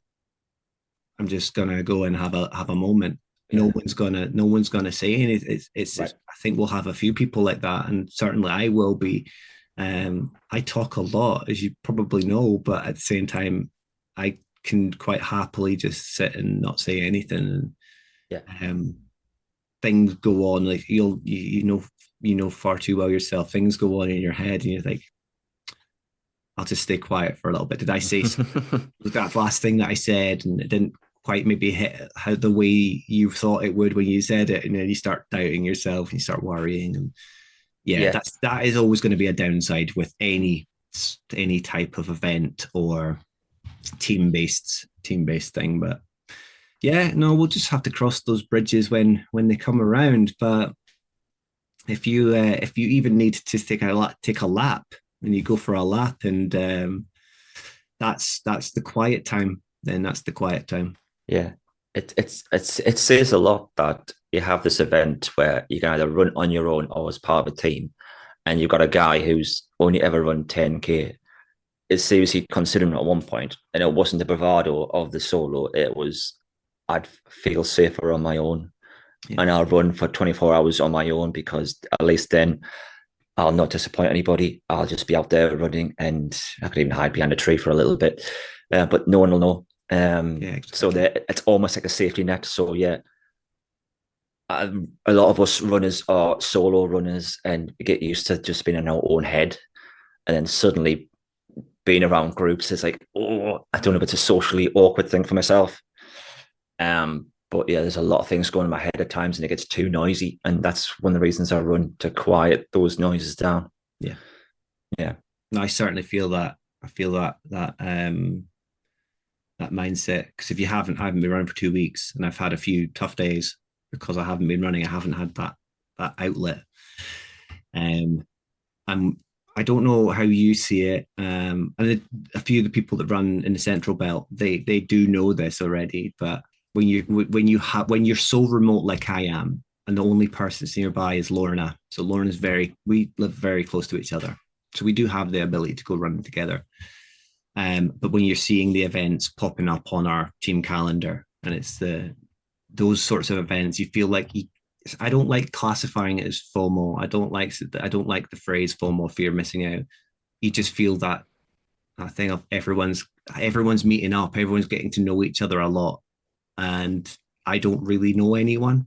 I'm just gonna go and have a moment. Yeah. No one's gonna say anything. It's Right. just, I think we'll have a few people like that, and certainly I will be. I talk a lot, as you probably know, but at the same time, I can quite happily just sit and not say anything. Yeah. And things go on, like you know far too well yourself. Things go on in your head, and you're like, I'll just stay quiet for a little bit. Did I say that last thing that I said and it didn't quite maybe hit how the way you thought it would when you said it, and then you start doubting yourself and you start worrying, and yeah, Yeah. that is always going to be a downside with any type of event or team based thing. But yeah, no, we'll just have to cross those bridges when they come around. But if you even need to take a lap, and you go for a lap, and that's the quiet time. Then that's the quiet time. Yeah. It says a lot that you have this event where you can either run on your own or as part of a team, and you've got a guy who's only ever run 10K. It's seriously considering at one point, and it wasn't the bravado of the solo. It was, I'd feel safer on my own, Yeah, and I'll run for 24 hours on my own because at least then I'll not disappoint anybody. I'll just be out there running, and I could even hide behind a tree for a little bit, but no one will know. yeah, So exactly. that it's almost like a safety net. So yeah, a lot of us runners are solo runners and get used to just being in our own head, and then suddenly being around groups is like, oh, I don't know if it's a socially awkward thing for myself. But yeah, there's a lot of things going in my head at times, and it gets too noisy, and that's one of the reasons I run to quiet those noises down. Yeah, Yeah, no, I certainly feel that. I feel that mindset, because if I haven't been running for 2 weeks, and I've had a few tough days because I haven't been running. I haven't had that outlet. Um, I'm I don't know how you see it. And a few of the people that run in the Central Belt, they do know this already. But when you're so remote like I am, and the only person that's nearby is Lorna, so Lorna's we live very close to each other, so we do have the ability to go running together. But when you're seeing the events popping up on our team calendar, and it's those sorts of events, you feel like I don't like classifying it as FOMO. I don't like the phrase FOMO, fear of missing out. You just feel that thing of everyone's meeting up, everyone's getting to know each other a lot, and I don't really know anyone.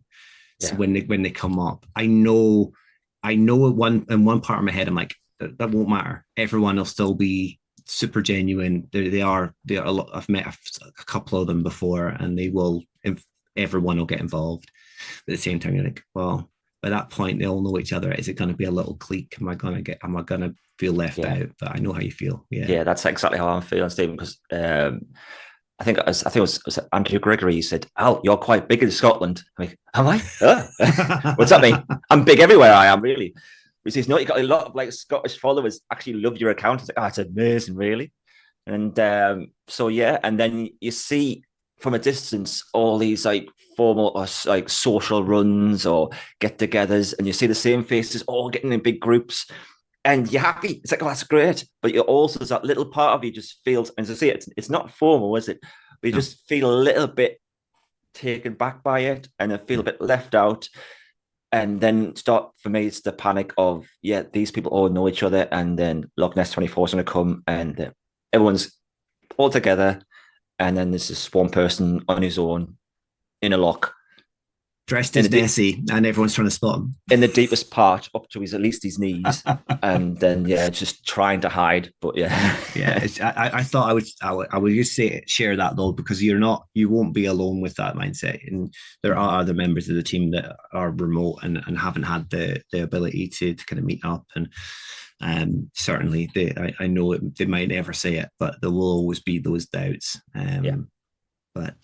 So yeah, when they come up, I know one part of my head, I'm like, that won't matter. Everyone will still be super genuine. They are a lot. I've met a couple of them before, and they will. Everyone will get involved. But at the same time, you're like, well, by that point, they all know each other. Is it going to be a little clique? Am I going to feel left yeah, out? But I know how you feel. Yeah. yeah. That's exactly how I'm feeling, Stephen. Because I think it was Andrew Gregory. He said, "Al, you're quite big in Scotland." I'm like, am I? What's that mean? I'm big everywhere. I am really. He says, "No, you got a lot of like Scottish followers actually love your account." It's like, oh, it's amazing, really. And so yeah, and then you see from a distance all these like formal or like social runs or get-togethers, and you see the same faces all getting in big groups, and you're happy. It's like, oh, that's great. But you also there's that little part of you just feels, and as I say, it's not formal, is it? But you No. just feel a little bit taken back by it, and I feel Yeah. a bit left out. And then start for me, it's the panic of yeah, these people all know each other, and then Loch Ness 24 is going to come, and everyone's all together, and then there's this one person on his own in a lock Dressed in as the Nessie, and everyone's trying to spot him. in the deepest part up to his at least his knees, and then yeah, just trying to hide. But yeah, Yeah, I thought I would just share that though, because you won't be alone with that mindset, and there are other members of the team that are remote and haven't had the ability to kind of meet up, and certainly I know they might never say it, but there will always be those doubts. yeah, But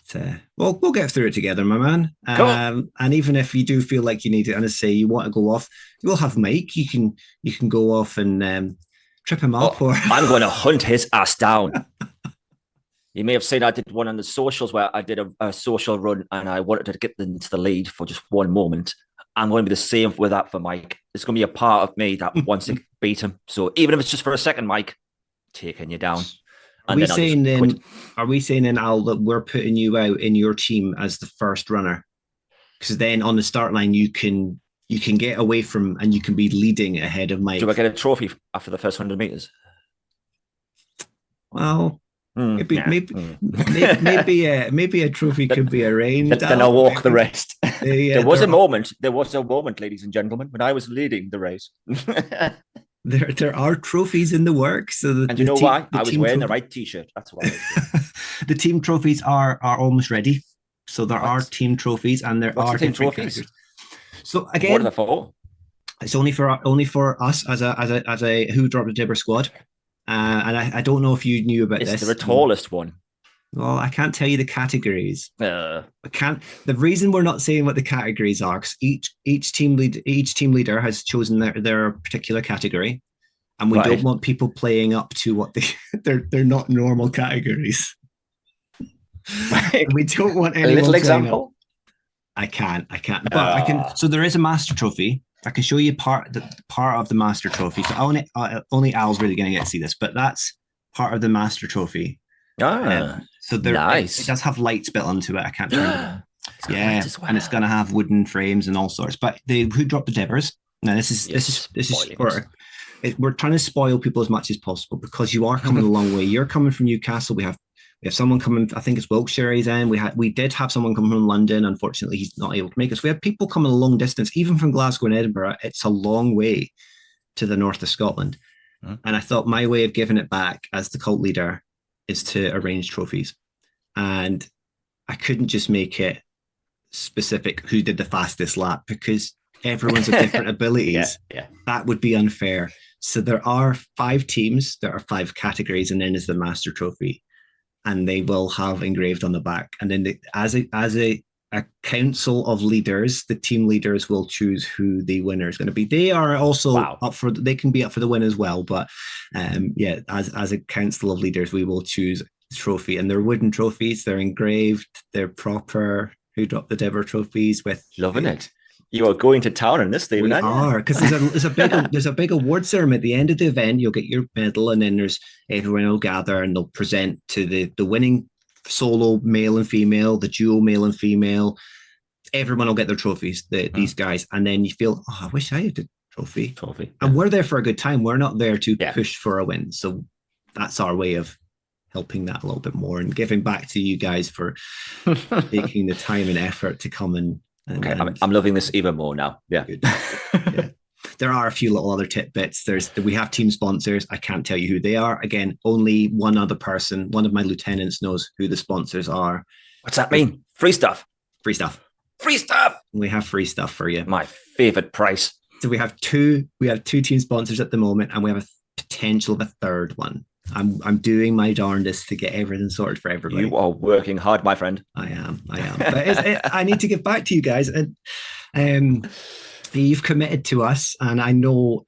we'll get through it together, my man. cool. And even if you do feel like you need it, and I say you want to go off, we'll have Mike. You can go off and trip him up, Oh, or I'm going to hunt his ass down. You may have seen I did one on the socials where I did a social run and I wanted to get into the lead for just one moment. I'm going to be the same with that for Mike. There's going to be a part of me that wants to beat him. So even if it's just for a second, Mike, taking you down. Are And we then I'll just saying quit. then? Are we saying then, Al, that we're putting you out in your team as the first runner? Because then on the start line you can get away from and you can be leading ahead of Mike. Do I get a trophy after the first 100 meters? Well, maybe yeah. maybe a trophy could be arranged. Then I'll walk the Maybe. rest. There was a moment, ladies and gentlemen, when I was leading the race. There are trophies in the works. So And you know why? I was wearing the right t-shirt. That's why. The team trophies are almost ready. So there are team trophies, and there are team different trophies? categories. So What are again, they for? it's only for us as a Who Dropped the Dibber squad. And I don't know if you knew about this. It's the tallest one. Well, I can't tell you the categories. Uh, I can't. The reason we're not saying what the categories are, because each team leader has chosen their particular category, and we don't want people playing up to what they're not normal categories. We don't want anyone. A little playing example. Up. I can't. But I can. So there is a master trophy. I can show you part of the master trophy. So only Al's really going to get to see this, but that's part of the master trophy. So there, nice. It does have lights built onto it. I can't turn it on. Yeah, well. and it's going to have wooden frames and all sorts. But Who Dropped the Dibbers? Now this is for. We're trying to spoil people as much as possible because you are coming a long way. You're coming from Newcastle. We have someone coming. I think it's Wiltshire he's in. We did have someone come from London. Unfortunately, he's not able to make us. We have people coming a long distance, even from Glasgow and Edinburgh. It's a long way to the north of Scotland. And I thought my way of giving it back as the cult leader is to arrange trophies. And I couldn't just make it specific who did the fastest lap because everyone's of different abilities. Yeah. That would be unfair. So there are 5 teams, there are 5 categories, and then is the master trophy. And they will have engraved on the back. And then as a council of leaders, the team leaders will choose who the winner is going to be. They are also they can be up for the win as well. But as a council of leaders, we will choose a trophy. And they're wooden trophies, they're engraved, they're proper Who Dropped the Dibber trophies with loving it. You are going to town in this, Stephen. We are, because there's a big award ceremony at the end of the event. You'll get your medal, and then everyone will gather and they'll present to the winning solo male and female, the duo male and female. Everyone will get their trophies. These guys, and then you feel, I wish I had a trophy. And we're there for a good time. We're not there to push for a win. So that's our way of helping that a little bit more and giving back to you guys for taking the time and effort to come and. I'm loving this even more now. Yeah. Yeah. There are a few little other tidbits. We have team sponsors. I can't tell you who they are. Again, only one other person, one of my lieutenants, knows who the sponsors are. What's that mean? Free stuff. Free stuff. Free stuff. We have free stuff for you. My favorite price. So we have two team sponsors at the moment, and we have a potential of a third one. I'm doing my darndest to get everything sorted for everybody. You are working hard, my friend. I am. But I need to get back to you guys. And you've committed to us, and I know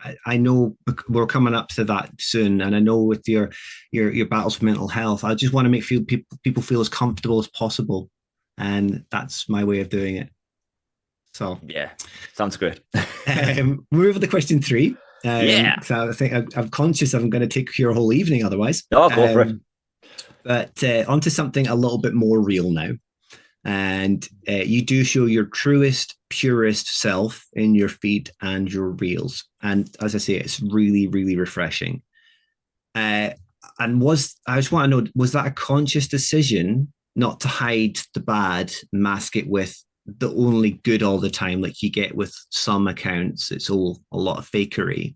we're coming up to that soon. And I know with your battles for mental health, I just want to make people feel as comfortable as possible, and that's my way of doing it. So yeah, sounds good. Move on to question 3. So I think I'm conscious I'm going to take your whole evening otherwise. No, go for it. But onto something a little bit more real now. And you do show your truest, purest self in your feed and your reels. And as I say, it's really, really refreshing. And I just want to know, was that a conscious decision not to hide the bad, mask it with the only good all the time, like you get with some accounts? It's all a lot of fakery,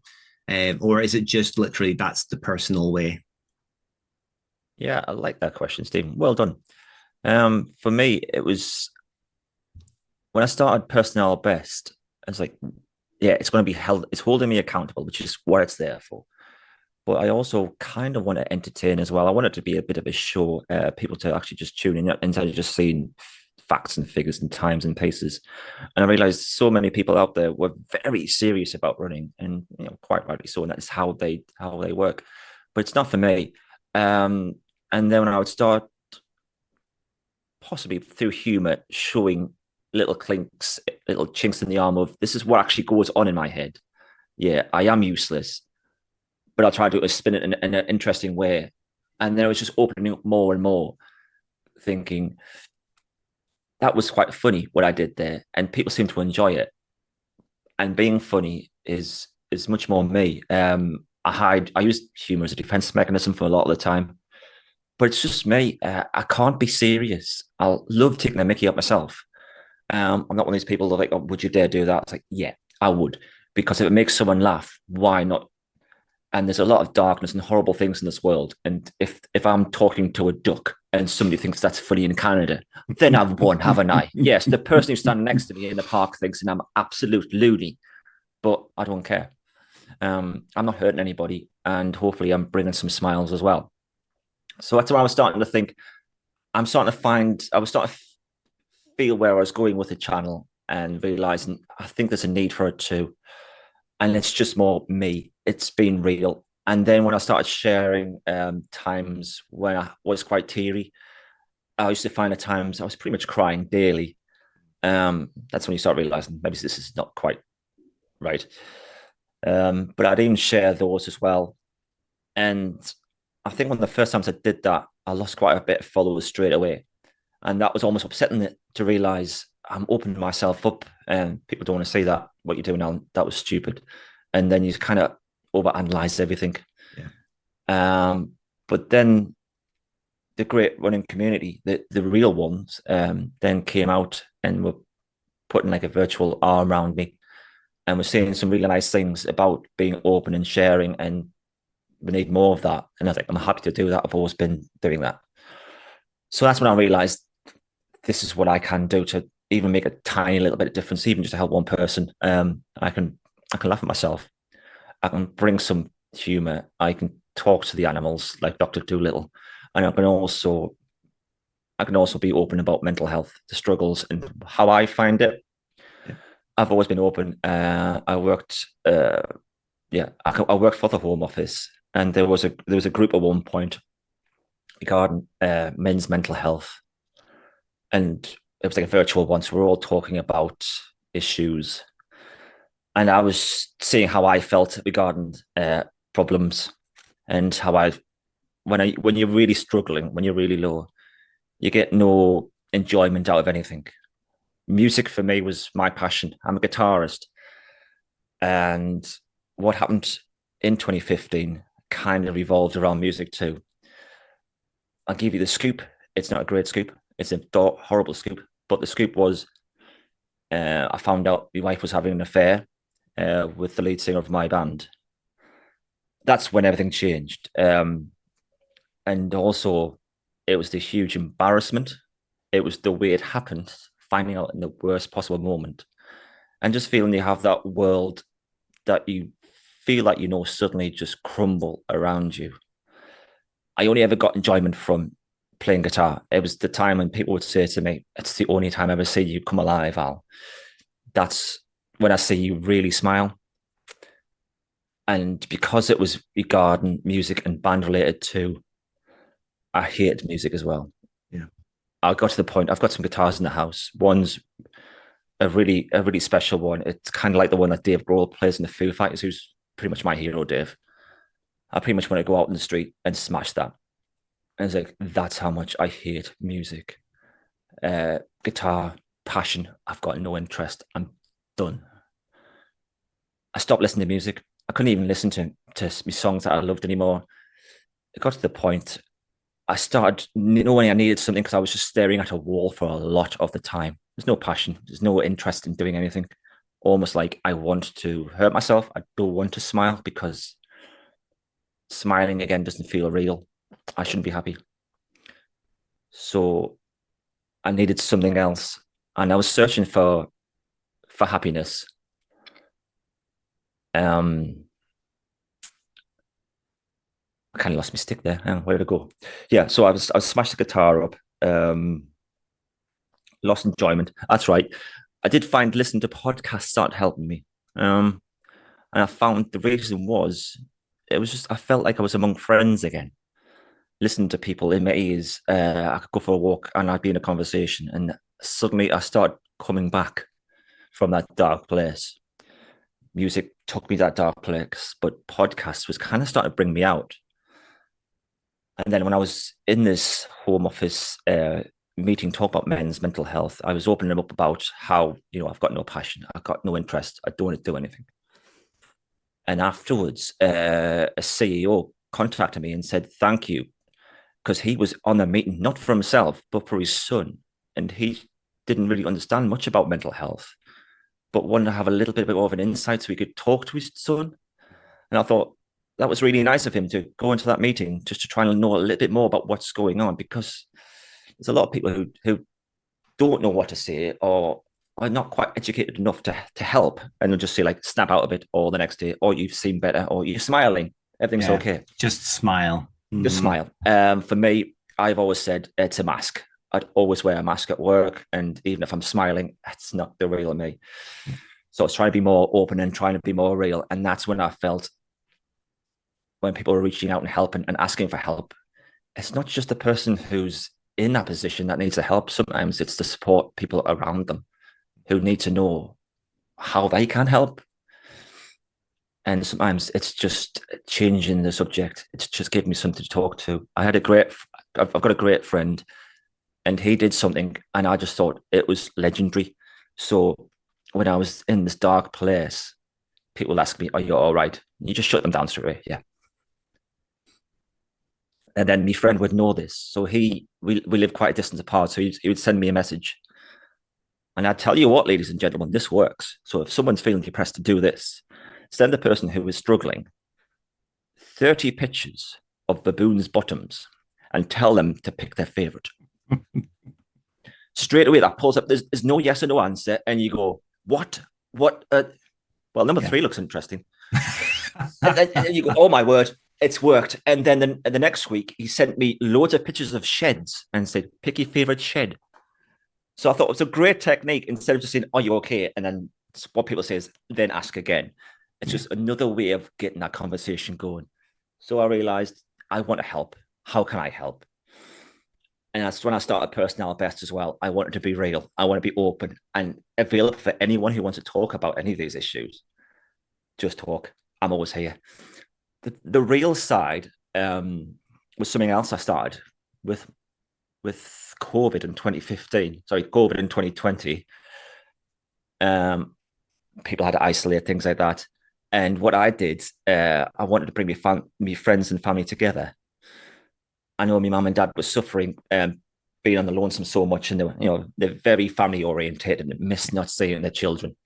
or is it just literally that's the personal way? Yeah, I like that question, Stephen. Well done. For me, it was when I started Personnel Best. I was like, yeah, it's going to be held. It's holding me accountable, which is what it's there for. But I also kind of want to entertain as well. I want it to be a bit of a show, people to actually just tune in instead of just seeing facts and figures and times and paces. And I realized so many people out there were very serious about running, and quite rightly so, and that's how they work. But it's not for me. And then when I would start, possibly through humor, showing little clinks, little chinks in the arm of this is what actually goes on in my head. Yeah, I am useless, but I'll try to spin it in an interesting way. And then I was just opening up more and more, thinking that was quite funny what I did there, and people seem to enjoy it. And being funny is much more me. I use humor as a defense mechanism for a lot of the time, but it's just me. I can't be serious. I'll love taking a mickey up myself. I'm not one of these people that are like, oh, would you dare do that? It's like, yeah, I would, because if it makes someone laugh, why not? And there's a lot of darkness and horrible things in this world. And if I'm talking to a duck and somebody thinks that's funny in Canada, then I've won, haven't I? Yes, the person who's standing next to me in the park thinks I'm absolute loony, but I don't care. I'm not hurting anybody, and hopefully I'm bringing some smiles as well. So that's where I was starting to think. I was starting to feel where I was going with the channel and realizing I think there's a need for it too. And it's just more me. It's been real. And then when I started sharing times when I was quite teary, I used to find at times I was pretty much crying daily. That's when you start realizing maybe this is not quite right. But I'd even share those as well. And I think one of the first times I did that, I lost quite a bit of followers straight away. And that was almost upsetting to realize I'm opening myself up and people don't want to see that, what you're doing now, that was stupid. And then you kind of overanalyze everything. Yeah. But then the great running community, the real ones, then came out and were putting like a virtual arm around me. And we're saying some really nice things about being open and sharing, and we need more of that. And I was like, I'm happy to do that. I've always been doing that. So that's when I realized this is what I can do to even make a tiny little bit of difference, even just to help one person. I can laugh at myself. I can bring some humor. I can talk to the animals like Dr. Dolittle, and I can also be open about mental health, the struggles, and how I find it. Yeah. I've always been open. I worked for the Home Office, and there was a group at one point regarding men's mental health, and it was like a virtual one. So we're all talking about issues, and I was seeing how I felt regarding problems, and how when you're really struggling, when you're really low, you get no enjoyment out of anything. Music for me was my passion. I'm a guitarist, and what happened in 2015 kind of revolved around music too. I'll give you the scoop. It's not a great scoop. It's a horrible scoop. But the scoop was I found out my wife was having an affair with the lead singer of my band. That's when everything changed. And also, it was the huge embarrassment. It was the way it happened, finding out in the worst possible moment, and just feeling you have that world that you feel like suddenly just crumble around you. I only ever got enjoyment from playing guitar. It was the time when people would say to me, "It's the only time I ever see you come alive, Al." That's when I see you really smile. And because it was regarding music and band related too, I hated music as well. Yeah. I got to the point, I've got some guitars in the house. One's a really special one. It's kind of like the one that Dave Grohl plays in the Foo Fighters, who's pretty much my hero, Dave. I pretty much want to go out in the street and smash that. And it's like, that's how much I hate music. Guitar, passion, I've got no interest. I'm done. I stopped listening to music. I couldn't even listen to songs that I loved anymore. It got to the point I started knowing I needed something because I was just staring at a wall for a lot of the time. There's no passion. There's no interest in doing anything. Almost like I want to hurt myself. I don't want to smile because smiling again doesn't feel real. I shouldn't be happy. So I needed something else. And I was searching for happiness. I kind of lost my stick there. Where to go? Yeah, so I smashed the guitar up. Lost enjoyment. That's right. I did find listening to podcasts started helping me. And I found the reason was it was just I felt like I was among friends again. Listening to people in my ears, I could go for a walk and I'd be in a conversation, and suddenly I started coming back from that dark place. music took me to that dark place, but podcasts was kind of starting to bring me out. And then when I was in this home office meeting, talk about men's mental health, I was opening up about how, I've got no passion, I've got no interest, I don't want to do anything. And afterwards, a CEO contacted me and said, thank you, because he was on a meeting, not for himself, but for his son. And he didn't really understand much about mental health, but wanted to have a little bit more of an insight so he could talk to his son. And I thought that was really nice of him to go into that meeting just to try and know a little bit more about what's going on, because there's a lot of people who don't know what to say or are not quite educated enough to help, and they'll just say like snap out of it, or the next day, or you've seen better, or you're smiling, everything's okay. Just smile. Just smile. For me, I've always said it's a mask. I'd always wear a mask at work, and even if I'm smiling, it's not the real me. So I was trying to be more open and trying to be more real, and that's when I felt when people are reaching out and helping and asking for help, it's not just the person who's in that position that needs the help. Sometimes it's the support people around them who need to know how they can help. And sometimes it's just changing the subject. It's just giving me something to talk to. I've got a great friend, and he did something, and I just thought it was legendary. So when I was in this dark place, people would ask me, are you all right? You just shut them down straight away. Yeah. And then my friend would know this. So we live quite a distance apart. So he would send me a message. And I tell you what, ladies and gentlemen, this works. So if someone's feeling depressed, to do this, send the person who is struggling 30 pictures of baboons' bottoms and tell them to pick their favorite. Straight away, that pulls up. There's no yes or no answer. And you go, what? Well, number 3 looks interesting. and you go, oh my word, it's worked. And then the next week, he sent me loads of pictures of sheds and said, pick your favorite shed. So I thought it was a great technique. Instead of just saying, are you okay? And then what people say is, then ask again. It's just another way of getting that conversation going. So I realized I want to help. How can I help? And that's when I started Personnel Best as well. I wanted to be real. I want to be open and available for anyone who wants to talk about any of these issues. Just talk. I'm always here. The real side was something else I started with COVID in 2015. Sorry, COVID in 2020. People had to isolate, things like that. And what I did, I wanted to bring me friends and family together. I know my mum and dad were suffering, being on the lonesome so much, and they're very family orientated and miss not seeing their children.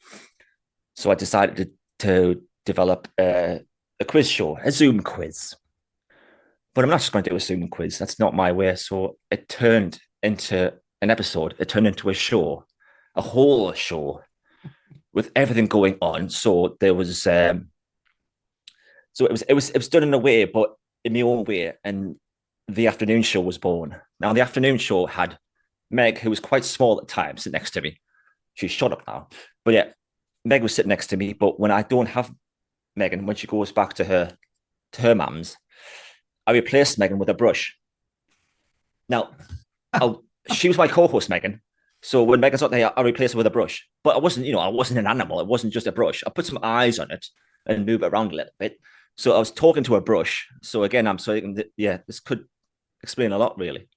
So I decided to develop a quiz show, a Zoom quiz. But I'm not just going to do a Zoom quiz. That's not my way. So it turned into an episode. It turned into a show, a whole show with everything going on. So there was, it was done in a way, but in my own way. And the afternoon show was born. Now the afternoon show had Meg, who was quite small at the time, sitting next to me. She's shut up now, but yeah, Meg was sitting next to me. But when I don't have Megan, when she goes back to her mum's, I replaced Megan with a brush. Now, she was my co-host, Megan. So when Megan's not there, I replaced her with a brush. But I wasn't an animal. It wasn't just a brush. I put some eyes on it and move it around a little bit. So I was talking to a brush. So again, this could explain a lot, really.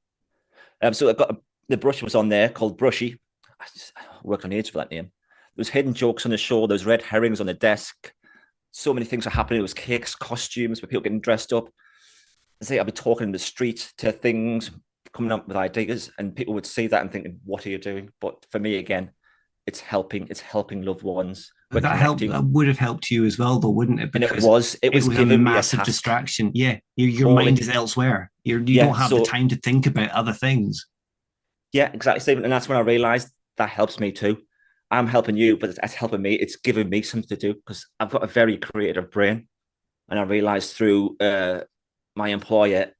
So I got the brush was on there called Brushy. I worked on age for that name. There was hidden jokes on the show. There was red herrings on the desk. So many things were happening. There was cakes, costumes, with people getting dressed up. I'd be talking in the street to things, coming up with ideas, and people would see that and thinking, what are you doing? But for me, again, it's helping loved ones. But that would have helped you as well, though, wouldn't it? Because it was a massive distraction. Yeah, your mind is elsewhere. You don't have the time to think about other things. Yeah, exactly, Stephen. And that's when I realized that helps me too. I'm helping you, but it's helping me. It's giving me something to do because I've got a very creative brain. And I realized through my employer,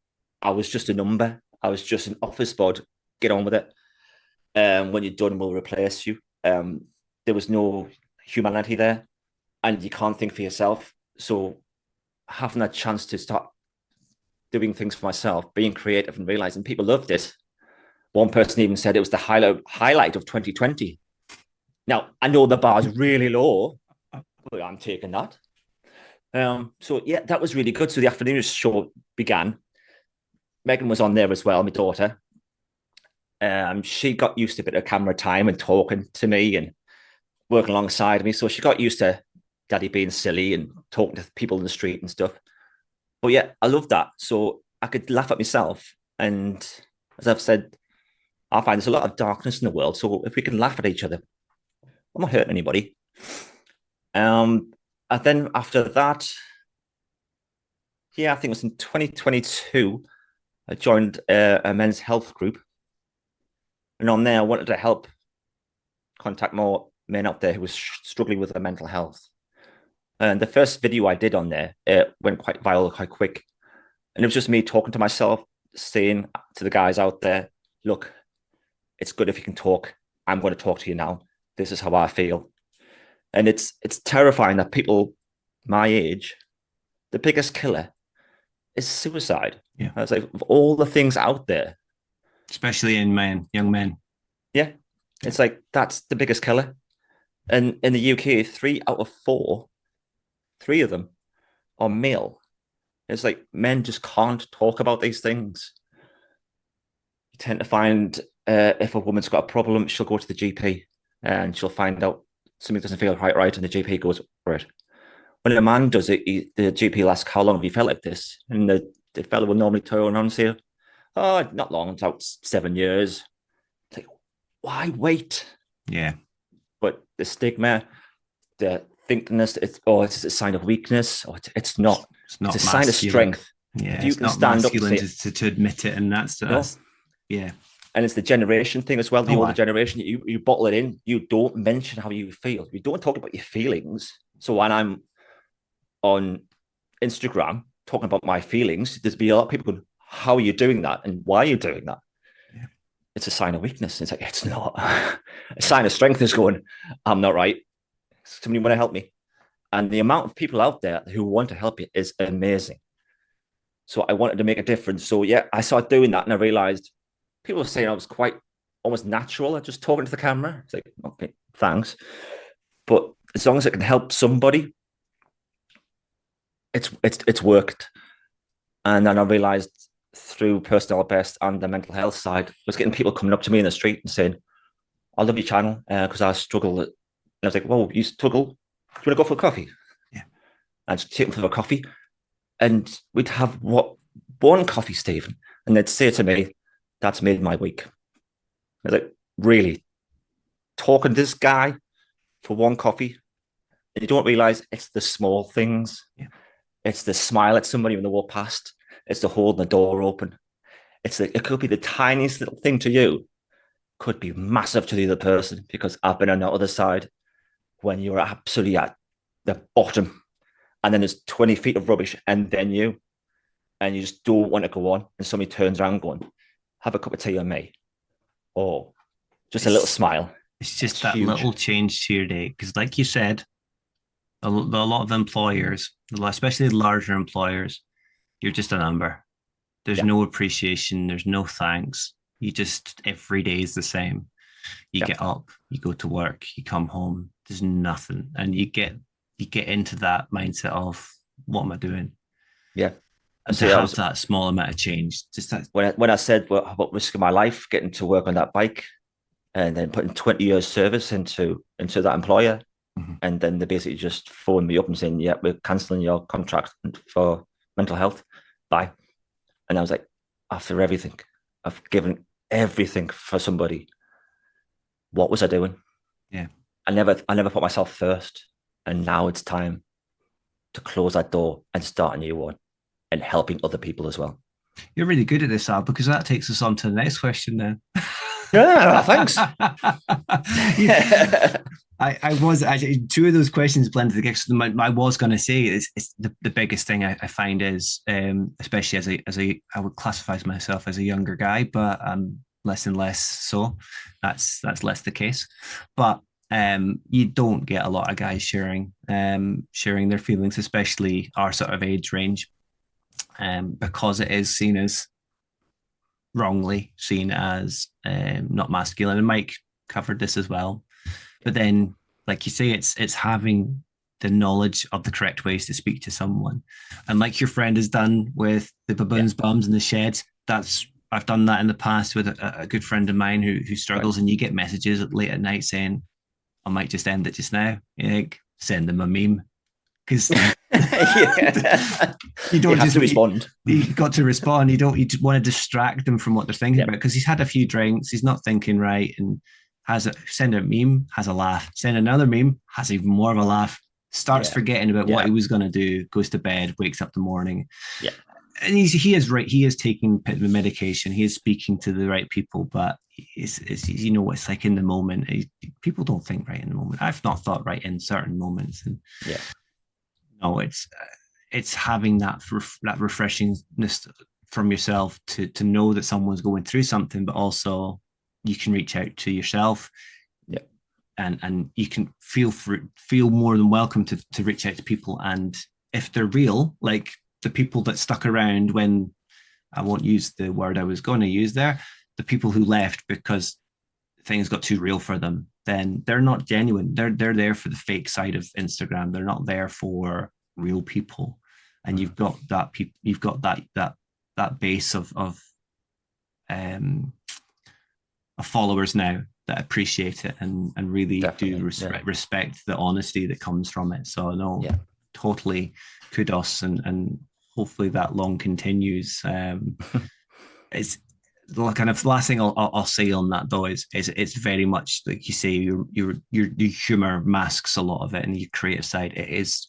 I was just a number. I was just an office bod. Get on with it. When you're done, we'll replace you. There was no humanity there, and you can't think for yourself. So having that chance to start doing things for myself, being creative, and realizing people loved it. One person even said it was the highlight of 2020. Now, I know the bar is really low, Well, I'm taking that. So yeah, that was really good. So the afternoon show began. Megan was on there as well, my daughter. She got used to a bit of camera time and talking to me and working alongside me. So she got used to daddy being silly and talking to people in the street and stuff. But yeah, I love that. So I could laugh at myself. And as I've said, I find there's a lot of darkness in the world. So if we can laugh at each other, I'm not hurting anybody. And then after that, yeah, I think it was in 2022, I joined a men's health group. And on there, I wanted to help contact more men out there who were struggling with their mental health. And the first video I did on there, it went quite viral, quite quick. And it was just me talking to myself, saying to the guys out there, look, it's good if you can talk. I'm going to talk to you now. This is how I feel. And it's terrifying that people my age, the biggest killer is suicide. Yeah. I was like, of all the things out there, especially in men, young men. yeah, it's like that's the biggest killer. And in the UK, 3 out of 4, 3 of them are male. It's like men just can't talk about these things. You tend to find if a woman's got a problem, she'll go to the GP and she'll find out something doesn't feel quite right, and the GP goes, right. When a man does it, the GP will ask, how long have you felt like this? And the fellow will normally turn around and say, oh, not long, it's about 7 years. It's like, why wait? Yeah. But the stigma, the thinkingness, it's a sign of weakness, or it's not. It's not it's a sign of strength. Yeah, if you it's can not stand masculine up and say, to admit it, and that's yeah. And it's the generation thing as well. The older aye. generation, you bottle it in. You don't mention how you feel. You don't talk about your feelings. So when I'm on Instagram talking about my feelings, there's be a lot of people going, how are you doing that? And why are you doing that? Yeah. It's a sign of weakness. It's like, it's not. A sign of strength is going, I'm not right. Somebody want to help me. And the amount of people out there who want to help you is amazing. So I wanted to make a difference. So yeah, I started doing that and I realized people were saying I was quite almost natural at just talking to the camera. It's like, okay, thanks. But as long as it can help somebody, it's worked. And then I realized through personal best and the mental health side, I was getting people coming up to me in the street and saying, I love your channel because I struggle. And I was like, whoa, you struggle? Do you want to go for a coffee? Yeah. And just take them for a coffee. And we'd have one coffee, Stephen. And they'd say to me, that's made my week. I was like, really? Talking to this guy for one coffee? And you don't realize it's the small things. Yeah. It's the smile at somebody when they walk past. It's the holding the door open. It could be the tiniest little thing to you, could be massive to the other person, because I've been on the other side when you're absolutely at the bottom and then there's 20 feet of rubbish and then you just don't want to go on, and somebody turns around going, have a cup of tea on me, or just a little smile. It's just that huge. Little change to your day, because like you said, a lot of employers, especially larger employers, you're just a number. There's no appreciation, there's no thanks. You just, every day is the same. You get up, you go to work, you come home, there's nothing, and you get into that mindset of, what am I doing? Yeah. And to have that small amount of change, just that. When I said about risking my life getting to work on that bike, and then putting 20 years service into that employer, and then they basically just phoned me up and saying, yeah, we're cancelling your contract for mental health. Bye. And I was like, after everything, I've given everything for somebody. What was I doing? Yeah. I never put myself first. And now it's time to close that door and start a new one, and helping other people as well. You're really good at this, Al, because that takes us on to the next question then. Yeah, thanks. I was actually, 2 of those questions blended together. So I was going to say it's the biggest thing I find is, especially I would classify myself as a younger guy, but less and less so. That's less the case. But you don't get a lot of guys sharing their feelings, especially our sort of age range, because it is wrongly seen as not masculine. And Mike covered this as well. But then, like you say, it's having the knowledge of the correct ways to speak to someone. And like your friend has done with the baboons, bums, and the sheds, I've done that in the past with a good friend of mine who struggles, and you get messages late at night saying, I might just end it just now. You think, send them a meme. Because you don't have to respond. You got to respond. You want to distract them from what they're thinking about, because he's had a few drinks, he's not thinking right, and send a meme, has a laugh, send another meme, has even more of a laugh, starts forgetting about what he was going to do, goes to bed, wakes up in the morning. Yeah. And he is right. He is taking the medication. He is speaking to the right people, but it's it's like in the moment. People don't think right in the moment. I've not thought right in certain moments, and no, it's having that refreshingness from yourself to know that someone's going through something, but also you can reach out to yourself, and you can feel more than welcome to reach out to people, and if they're real, like the people that stuck around when, I won't use the word I was going to use there, the people who left because things got too real for them, then they're not genuine. They're there for the fake side of Instagram. They're not there for real people. And you've got that base of followers now that appreciate it and really do respect the honesty that comes from it. So no, totally kudos, and hopefully that long continues. It's the kind of last thing I'll say on that though is it's very much like you say, your humor masks a lot of it, and your creative side. It is,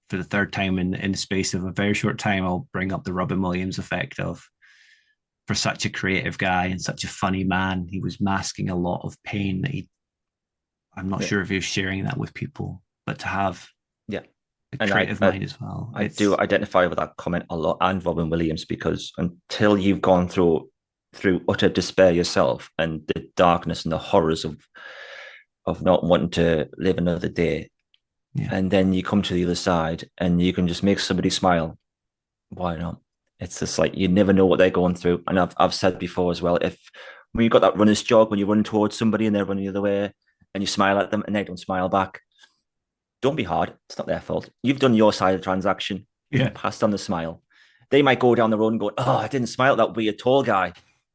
for the third time in the space of a very short time, I'll bring up the Robin Williams effect of, for such a creative guy and such a funny man, he was masking a lot of pain that I'm not sure if he was sharing that with people, but to have a creative mind as well. I do identify with that comment a lot, and Robin Williams, because until you've gone through utter despair yourself and the darkness and the horrors of not wanting to live another day, and then you come to the other side and you can just make somebody smile, why not? It's just like, you never know what they're going through. And I've said before as well, when you've got that runner's jog, when you run towards somebody and they're running the other way and you smile at them and they don't smile back, don't be hard. It's not their fault. You've done your side of the transaction. You've passed on the smile. They might go down the road and go, oh, I didn't smile at that weird tall guy.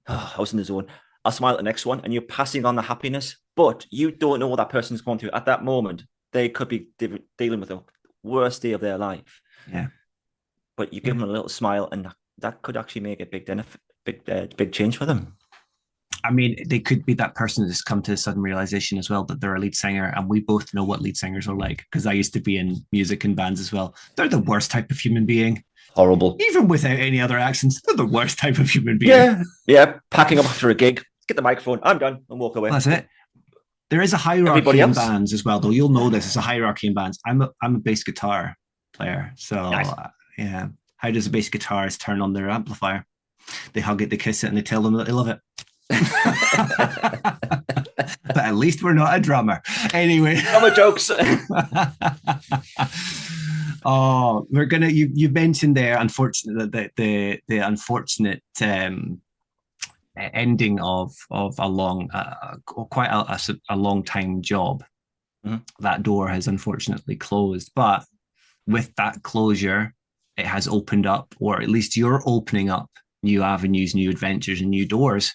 Oh, I was in the zone. I'll smile at the next one. And you're passing on the happiness, but you don't know what that person's going through at that moment. They could be dealing with the worst day of their life. Yeah. But you give them a little smile, and that could actually make a big change for them. I mean, they could be that person that's come to a sudden realization as well that they're a lead singer, and we both know what lead singers are like, because I used to be in music and bands as well. They're the worst type of human being. Horrible. Even without any other accents, they're the worst type of human being. Yeah. Packing up after a gig, get the microphone, I'm done, and walk away. That's it. There is a hierarchy in bands as well, though. You'll know this. It's a hierarchy in bands. I'm a bass guitar player, so nice. How does a bass guitarist turn on their amplifier? They hug it, they kiss it, and they tell them that they love it. But at least we're not a drummer. Anyway. Drummer jokes. Oh, we're gonna. You mentioned there, unfortunately, the unfortunate ending of a long, quite a long time job. Mm-hmm. That door has unfortunately closed, but with that closure, it has opened up, or at least you're opening up new avenues, new adventures, and new doors.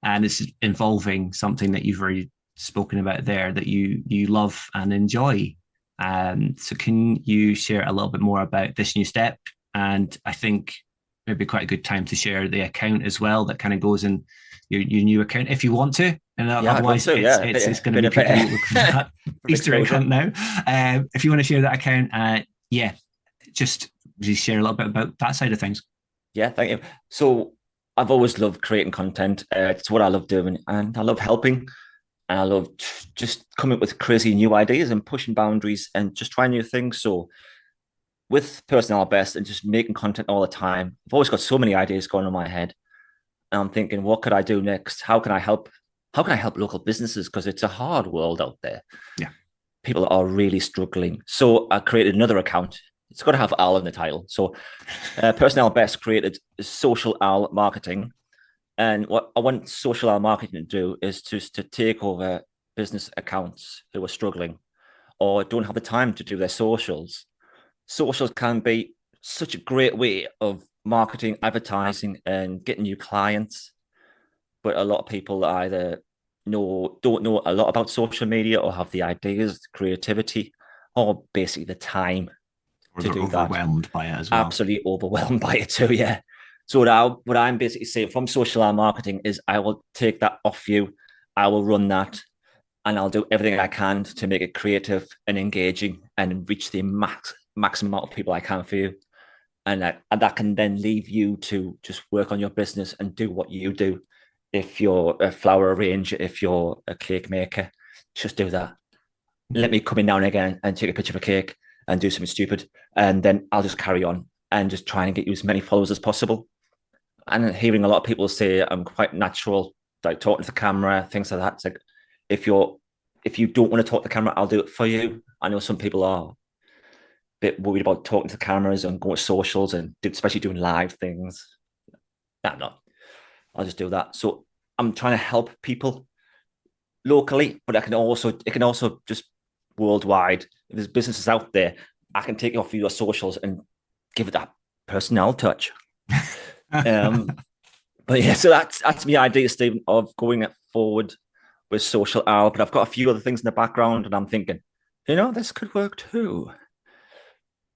And it's involving something that you've already spoken about there that you love and enjoy. So can you share a little bit more about this new step? And I think maybe quite a good time to share the account as well that kind of goes in your new account if you want to. And otherwise, it's going to be people looking at Easter egg hunt now. If you want to share that account, just share a little bit about that side of things. Yeah, thank you. So I've always loved creating content. It's what I love doing, and I love helping. And I love just coming up with crazy new ideas and pushing boundaries and just trying new things. So with Personnel Best and just making content all the time, I've always got so many ideas going on in my head. And I'm thinking, what could I do next? How can I help? How can I help local businesses? Because it's a hard world out there. Yeah. People are really struggling. So I created another account. It's got to have Al in the title. So Personnel Best created Social Al Marketing. And what I want Social Al Marketing to do is just to take over business accounts who are struggling, or don't have the time to do their socials, socials can be such a great way of marketing, advertising, and getting new clients. But a lot of people either don't know a lot about social media or have the ideas, the creativity, or basically the time Or to they're do that. overwhelmed by it as well. Absolutely overwhelmed by it too, yeah. So what I'm basically saying from social marketing is I will take that off you, I will run that, and I'll do everything I can to make it creative and engaging and reach the maximum amount of people I can for you. And that can then leave you to just work on your business and do what you do. If you're a flower arranger, if you're a cake maker, just do that. Let me come in now and again and take a picture of a cake and do something stupid. And then I'll just carry on and just try and get you as many followers as possible. And hearing a lot of people say I'm quite natural, like talking to the camera, things like that. It's like if you don't want to talk to the camera, I'll do it for you. I know some people are a bit worried about talking to the cameras and going to socials and especially doing live things. No, I'm not. I'll just do that. So I'm trying to help people locally, but it can also just worldwide. If there's businesses out there, I can take it off your socials and give it that personnel touch. But yeah, so that's my idea, Stephen, of going forward with social Al. But I've got a few other things in the background, and I'm thinking, this could work too.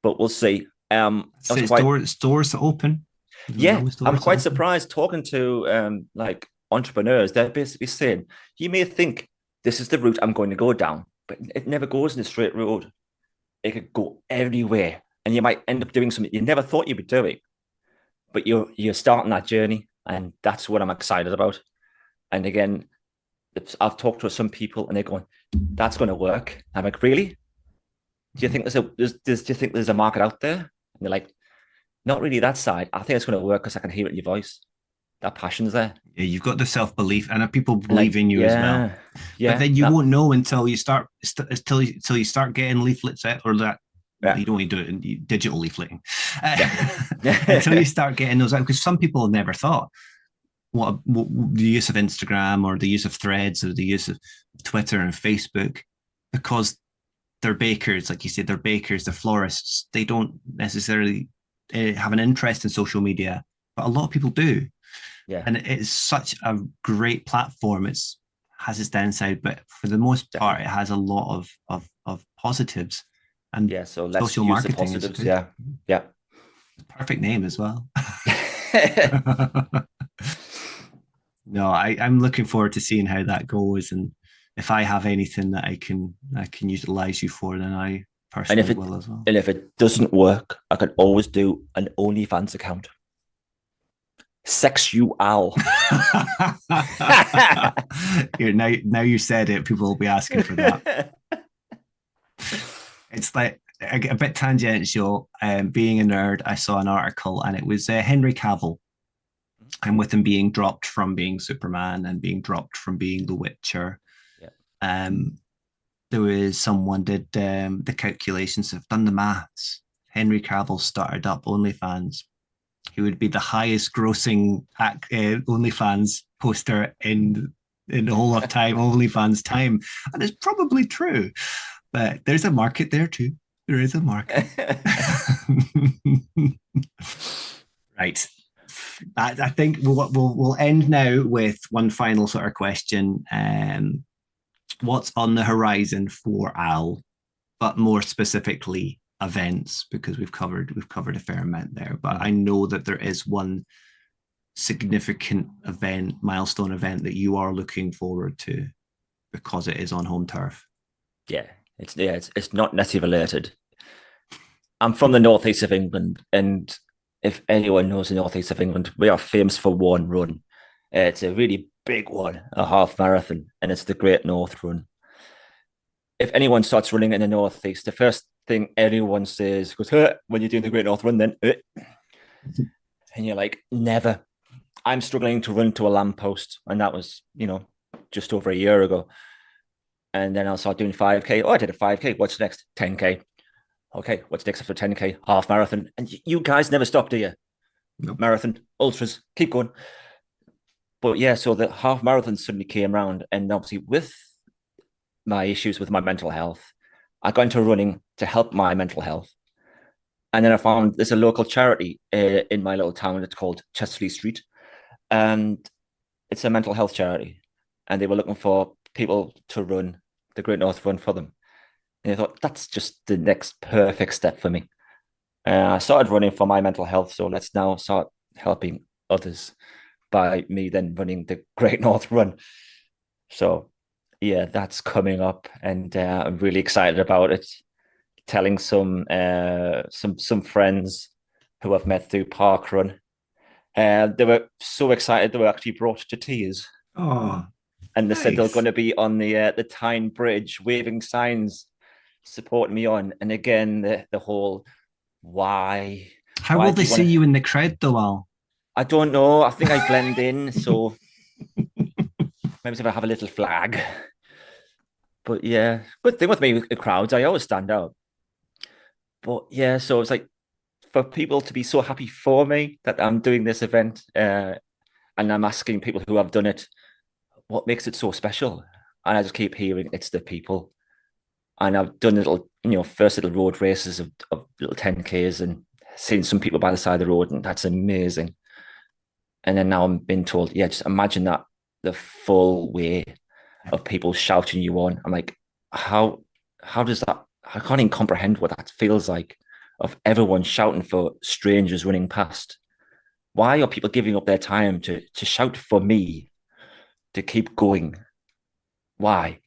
But we'll see. So stores open. Yeah, I'm quite surprised talking to like entrepreneurs. They're basically saying, you may think this is the route I'm going to go down, but it never goes in a straight road. It could go everywhere, and you might end up doing something you never thought you'd be doing. But you're starting that journey, and that's what I'm excited about. And again, I've talked to some people, and they're going, "That's going to work." I'm like, "Really? Do you think do you think there's a market out there?" And they're like, "Not really that side. I think it's going to work because I can hear it in your voice. That passion's there." Yeah, you've got the self-belief, and people believe in you as well. Yeah, but then you won't know until you start until you start getting leaflets out, or that. Well, you don't need to do it in digital leafleting until you start getting those out, because some people have never thought what the use of Instagram or the use of Threads or the use of Twitter and Facebook, because they're bakers, like you said, they're bakers, they're florists. They don't necessarily have an interest in social media, but a lot of people do. Yeah, and it's such a great platform. It's has its downside, but for the most part, it has a lot of positives. And yeah, so let's social use marketing the positives. Yeah. Perfect name as well. No, I'm looking forward to seeing how that goes, and if I have anything that I can utilize you for, then I personally will as well. And if it doesn't work, I could always do an OnlyFans account. Sexual. now you said it, people will be asking for that. It's like a bit tangential. Being a nerd, I saw an article, and it was Henry Cavill, and with him being dropped from being Superman and being dropped from being The Witcher. Yeah. There was someone did the calculations, have done the maths. Henry Cavill started up OnlyFans. He would be the highest grossing OnlyFans poster in the whole of time, OnlyFans time, and it's probably true. But there's a market there too. There is a market. Right. I think we'll end now with one final sort of question. What's on the horizon for Al, but more specifically events, because we've covered a fair amount there. But I know that there is one significant milestone event that you are looking forward to, because it is on home turf. Yeah. It's not necessarily related. I'm from the northeast of England, and if anyone knows the northeast of England, we are famous for one run. It's a really big one, a half marathon, and it's the Great North Run. If anyone starts running in the northeast, the first thing everyone says goes, "When you're doing the Great North Run, then," and you're like, never. I'm struggling to run to a lamppost, and that was, just over a year ago. And then I'll start doing 5K. Oh, I did a 5K. What's next? 10K. Okay, what's next after 10K? Half marathon. And you guys never stop, do you? Nope. Marathon, ultras, keep going. But yeah, so the half marathon suddenly came around. And obviously with my issues with my mental health, I got into running to help my mental health. And then I found there's a local charity in my little town. It's called Chesterley Street. And it's a mental health charity. And they were looking for people to run the Great North Run for them. And I thought, that's just the next perfect step for me. I started running for my mental health. So let's now start helping others by me then running the Great North Run. So yeah, that's coming up, and I'm really excited about it. Telling some friends who I've met through parkrun, they were so excited they were actually brought to tears. Oh, and they said they're nice. going to be on the Tyne Bridge, waving signs, supporting me on. And again, the whole why. How Why will do they you see wanna... you in the crowd, though, Al? I don't know. I think I blend in, so maybe if I have a little flag. But yeah, good thing with me with crowds, I always stand out. But yeah, so it's like for people to be so happy for me that I'm doing this event, and I'm asking people who have done it, what makes it so special? And I just keep hearing it's the people. And I've done little, first little road races of little 10Ks and seen some people by the side of the road, and that's amazing. And then now I'm being told, yeah, just imagine that, the full way of people shouting you on. I'm like, how does that, I can't even comprehend what that feels like, of everyone shouting for strangers running past. Why are people giving up their time to shout for me to keep going? Why?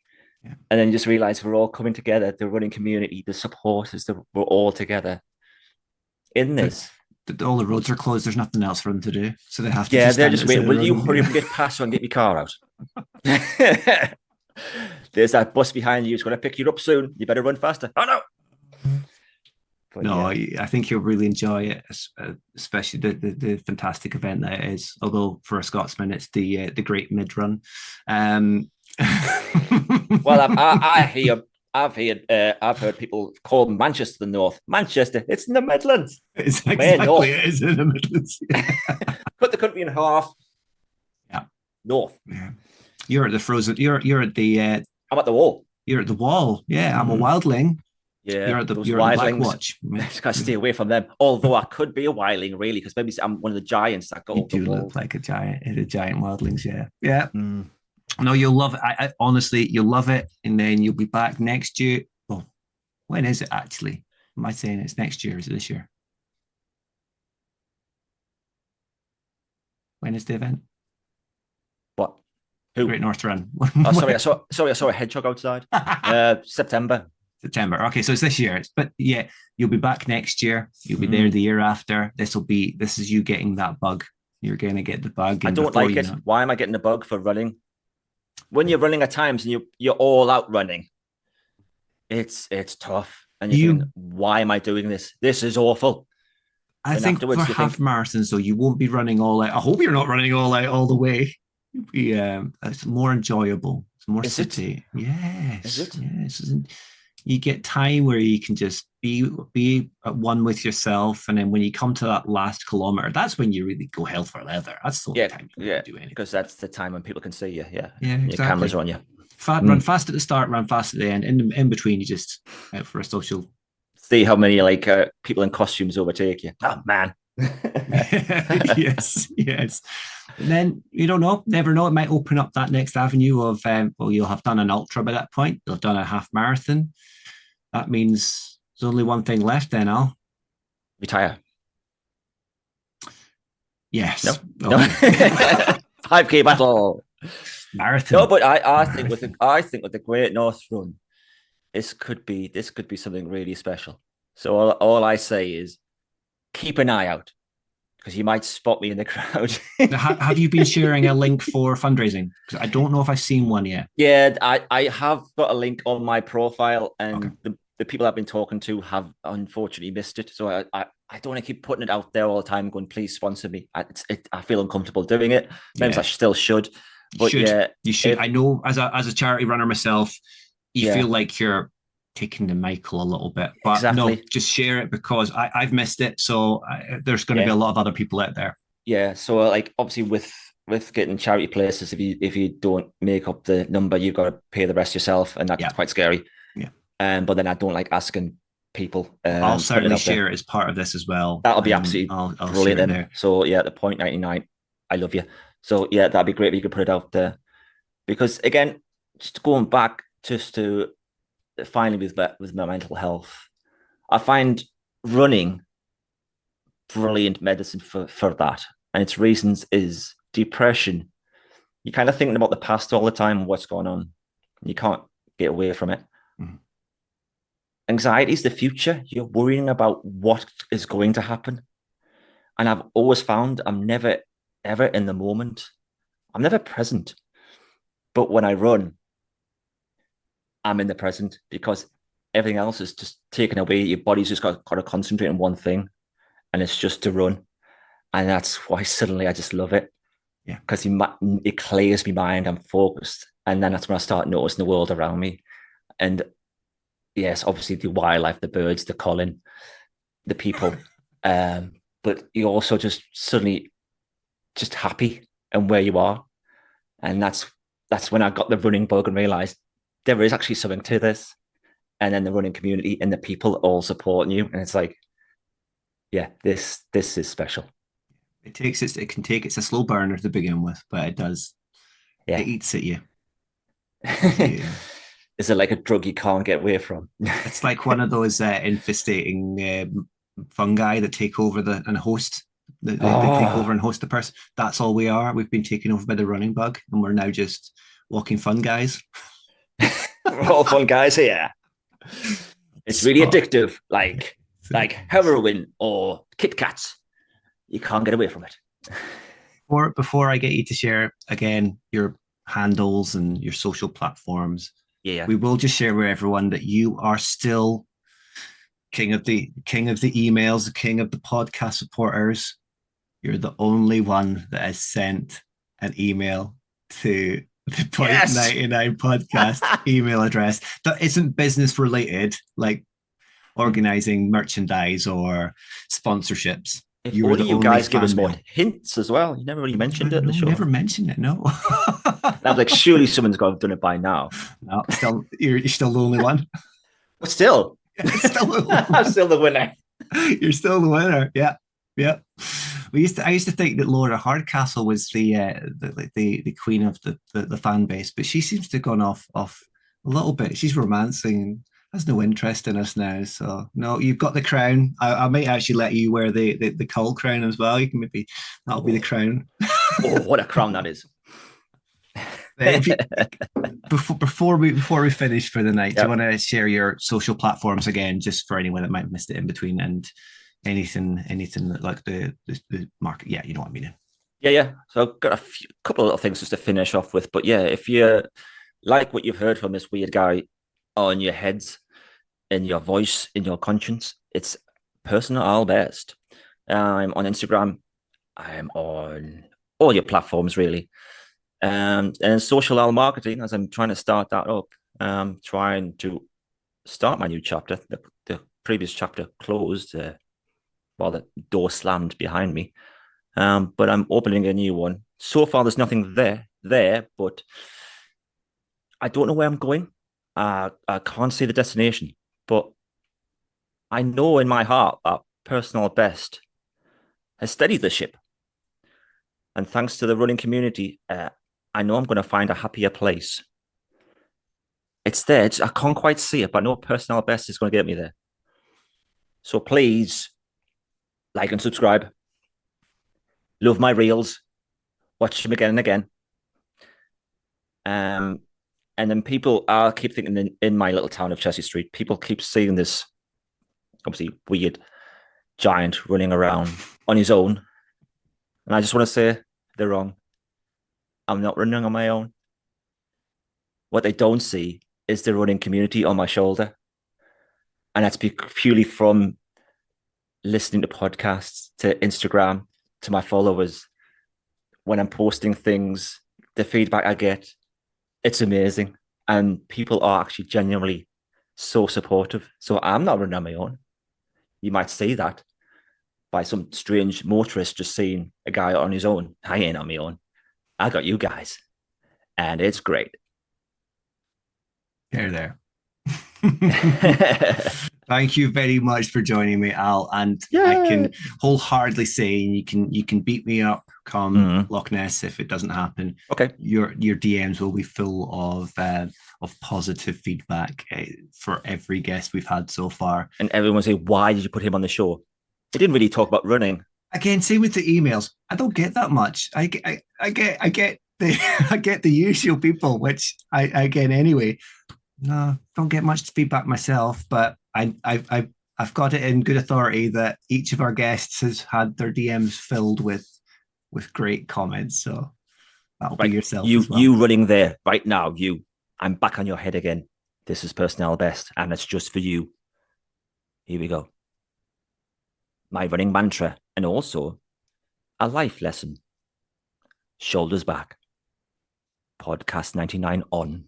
Yeah. And then you just realize we're all coming together, the running community, the supporters, we're all together in this. All the roads are closed. There's nothing else for them to do. So they have to Yeah, just they're stand just at the waiting. side of Will the you road. hurry up and get past and get your car out? There's that bus behind you. It's going to pick you up soon. You better run faster. Oh, no. But No, yeah. I think you'll really enjoy it, especially the fantastic event that it is. Although for a Scotsman, it's the Great Mid Run. Well, I've heard people call Manchester the North. Manchester, it's in the Midlands. It's Where north? exactly it is in the Midlands. Cut the country in half. Yeah, North. yeah. You're at the frozen. You're at the. I'm at the wall. You're at the wall. Yeah, I'm a wildling. Yeah, You're at the those Black wildlings. Watch. Just gotta stay away from them. Although I could be a wildling, really, because maybe I'm one of the giants that go You over the do wall. look like a giant wildlings. Yeah, yeah. No, you'll love it. I honestly, you'll love it, and then you'll be back next year. Well, when is it actually? Am I saying it's next year? Is it this year? When is the event? What? Who? Great North Run. Oh, sorry, I saw a hedgehog outside. September. September. Okay, so it's this year. But yeah, you'll be back next year. You'll be there the year after. This is you getting that bug. You're gonna get the bug. I don't like it. Why am I getting the bug for running? When you're running at times and you're all out running, it's tough. And you're thinking, why am I doing this? This is awful. I think for half marathons, though, you won't be running all out. I hope you're not running all out all the way. You'll be, it's more enjoyable. It's more city. Yes. Is it? Yes. You get time where you can just be at one with yourself, and then when you come to that last kilometer, that's when you really go hell for leather. That's the time you do anything, because that's the time when people can see you. Yeah, exactly. Your cameras are on you. Run fast at the start, run fast at the end. In between, you just out for a social. See how many people in costumes overtake you. Oh man. yes. And then you don't know, never know. It might open up that next avenue of you'll have done an ultra by that point. You'll have done a half marathon. That means there's only one thing left. Then I'll retire. Yes. No. 5K battle. Marathon. No, but I think with the Great North Run, this could be something really special. So all I say is keep an eye out, because you might spot me in the crowd. Have you been sharing a link for fundraising? Because I don't know if I've seen one yet. Yeah, I have got a link on my profile, and the people I've been talking to have unfortunately missed it. So I don't want to keep putting it out there all the time, going, please sponsor me. I feel uncomfortable doing it. Maybe I still should. But you should. I know as a charity runner myself, you feel like you're taking the Michael a little bit, but no, just share it, because I've missed it. So there's going to be a lot of other people out there. Yeah. So like obviously with getting charity places, if you don't make up the number, you've got to pay the rest yourself, and that's quite scary. Yeah. But then I don't like asking people. I'll putting it certainly out there. share it as part of this as well. That'll be absolutely I'll share brilliant it then. there. So yeah, the point 99, I love you. So yeah, that'd be great if you could put it out there. Because again, just going back just to finally with my mental health, I find running brilliant medicine for that. And its reasons is depression. You're kind of thinking about the past all the time, what's going on. You can't get away from it. Mhm. Anxiety is the future. You're worrying about what is going to happen. And I've always found I'm never, ever in the moment. I'm never present. But when I run, I'm in the present because everything else is just taken away. Your body's just got to concentrate on one thing, and it's just to run. And that's why suddenly I just love it. Yeah. Because it clears my mind. I'm focused. And then that's when I start noticing the world around me. And yes, obviously the wildlife, the birds, the calling, the people. But you're also just suddenly just happy and where you are. And that's when I got the running bug and realized there is actually something to this. And then the running community and the people all supporting you. And it's like, yeah, this is special. It can take, it's a slow burner to begin with, but it does, Yeah. it eats at you. Yeah. Is it like a drug you can't get away from? It's like one of those infestating fungi that take over and host. They take over and host the person. That's all we are. We've been taken over by the running bug, and we're now just walking fun guys. We're all fun guys here. It's really addictive, like heroin or Kit Kats. You can't get away from it. Before I get you to share again your handles and your social platforms, Yeah. we will just share with everyone that you are still king of the emails, the king of the podcast supporters. You're the only one that has sent an email to the Point 99 podcast email address that isn't business related, like organizing merchandise or sponsorships. If You were only the you only guys give us more mail. hints as well. You never really mentioned it in the show. Never mentioned it. No. I was like, surely someone's got to have done it by now. No, still, you're still the only one. But still, I'm still the winner. You're still the winner. Yeah, yeah. I used to think that Laura Hardcastle was the queen of the fan base, but she seems to have gone off a little bit. She's romancing, has no interest in us now. So no, you've got the crown. I might actually let you wear the Cull crown as well. You can maybe that'll be the crown. Oh, what a crown that is! Before we finish for the night, do you want to share your social platforms again, just for anyone that might have missed it in between, and anything like the market? Yeah, you know what I mean. Yeah. So I've got couple of little things just to finish off with. But yeah, if you like what you've heard from this weird guy on your heads, in your voice, in your conscience, it's personal Al best. I'm on Instagram. I'm on all your platforms really. And social Al marketing, as I'm trying to start that up. Trying to start my new chapter. The previous chapter closed while the door slammed behind me. But I'm opening a new one. So far, there's nothing there, but I don't know where I'm going. I can't see the destination, but I know in my heart that personal best has steadied the ship. And thanks to the running community, I know I'm going to find a happier place. It's there. I can't quite see it, but I know personal best is going to get me there. So please like and subscribe. Love my reels. Watch them again and again. And then people, I keep thinking in my little town of Chelsea Street, people keep seeing this obviously weird giant running around on his own. And I just want to say they're wrong. I'm not running on my own. What they don't see is the running community on my shoulder. And that's purely from listening to podcasts, to Instagram, to my followers. When I'm posting things, the feedback I get, it's amazing. And people are actually genuinely so supportive. So I'm not running on my own. You might see that by some strange motorist just seeing a guy on his own. I ain't on my own. I got you guys. And it's great. There. Thank you very much for joining me, Al. And Yeah. I can wholeheartedly say you can beat me up come Loch Ness if it doesn't happen. Okay. Your DMs will be full of positive feedback for every guest we've had so far. And everyone will say, why did you put him on the show? He didn't really talk about running. Again, same with the emails. I don't get that much. I get the I get the usual people, which I again anyway. No, don't get much feedback myself, but I've got it in good authority that each of our guests has had their DMs filled with great comments. So that'll be yourself as well. You running there right now. I'm back on your head again. This is Personnel Best, and it's just for you. Here we go. My running mantra, and also a life lesson. Shoulders back. Podcast 99 on.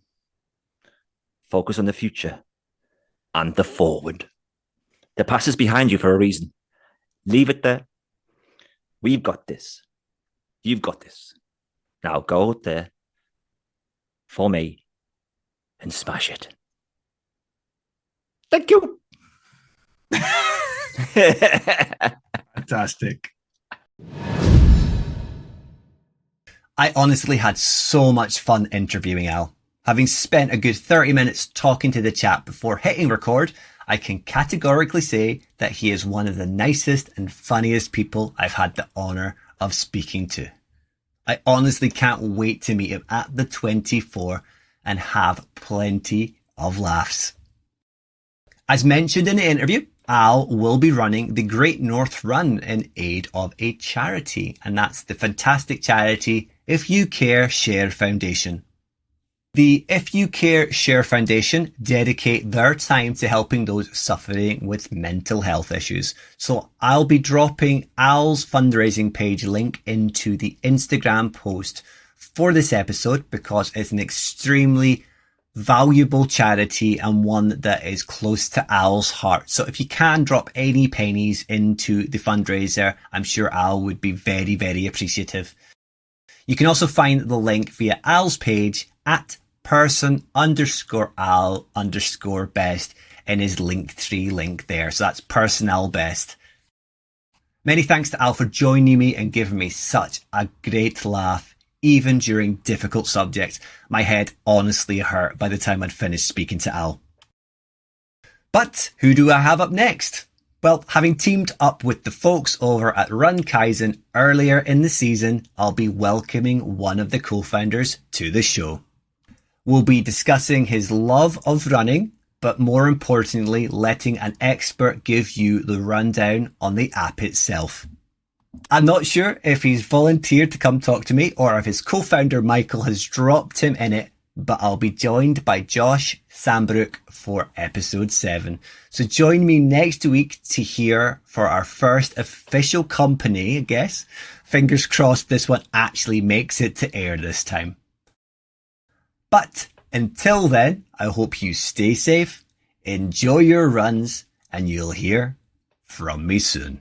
Focus on the future and the forward. The past is behind you for a reason. Leave it there. We've got this. You've got this. Now go out there for me and smash it. Thank you. Fantastic. I honestly had so much fun interviewing Al. Having spent a good 30 minutes talking to the chap before hitting record, I can categorically say that he is one of the nicest and funniest people I've had the honour of speaking to. I honestly can't wait to meet him at the 24 and have plenty of laughs. As mentioned in the interview, Al will be running the Great North Run in aid of a charity, and that's the fantastic charity If You Care Share Foundation. The If You Care Share Foundation dedicate their time to helping those suffering with mental health issues. So I'll be dropping Al's fundraising page link into the Instagram post for this episode because it's an extremely valuable charity and one that is close to Al's heart. So if you can drop any pennies into the fundraiser, I'm sure Al would be very, very appreciative. You can also find the link via Al's page at person_Al_best in his Linktree link there. So that's Personnel Best. Many thanks to Al for joining me and giving me such a great laugh, even during difficult subjects. My head honestly hurt by the time I'd finished speaking to Al. But who do I have up next? Well, having teamed up with the folks over at Run Kaizen earlier in the season, I'll be welcoming one of the co-founders to the show. We'll be discussing his love of running, but more importantly, letting an expert give you the rundown on the app itself. I'm not sure if he's volunteered to come talk to me or if his co-founder Michael has dropped him in it, but I'll be joined by Josh Sambrook for episode 7. So join me next week to hear for our first official company, I guess. Fingers crossed this one actually makes it to air this time. But until then, I hope you stay safe, enjoy your runs, and you'll hear from me soon.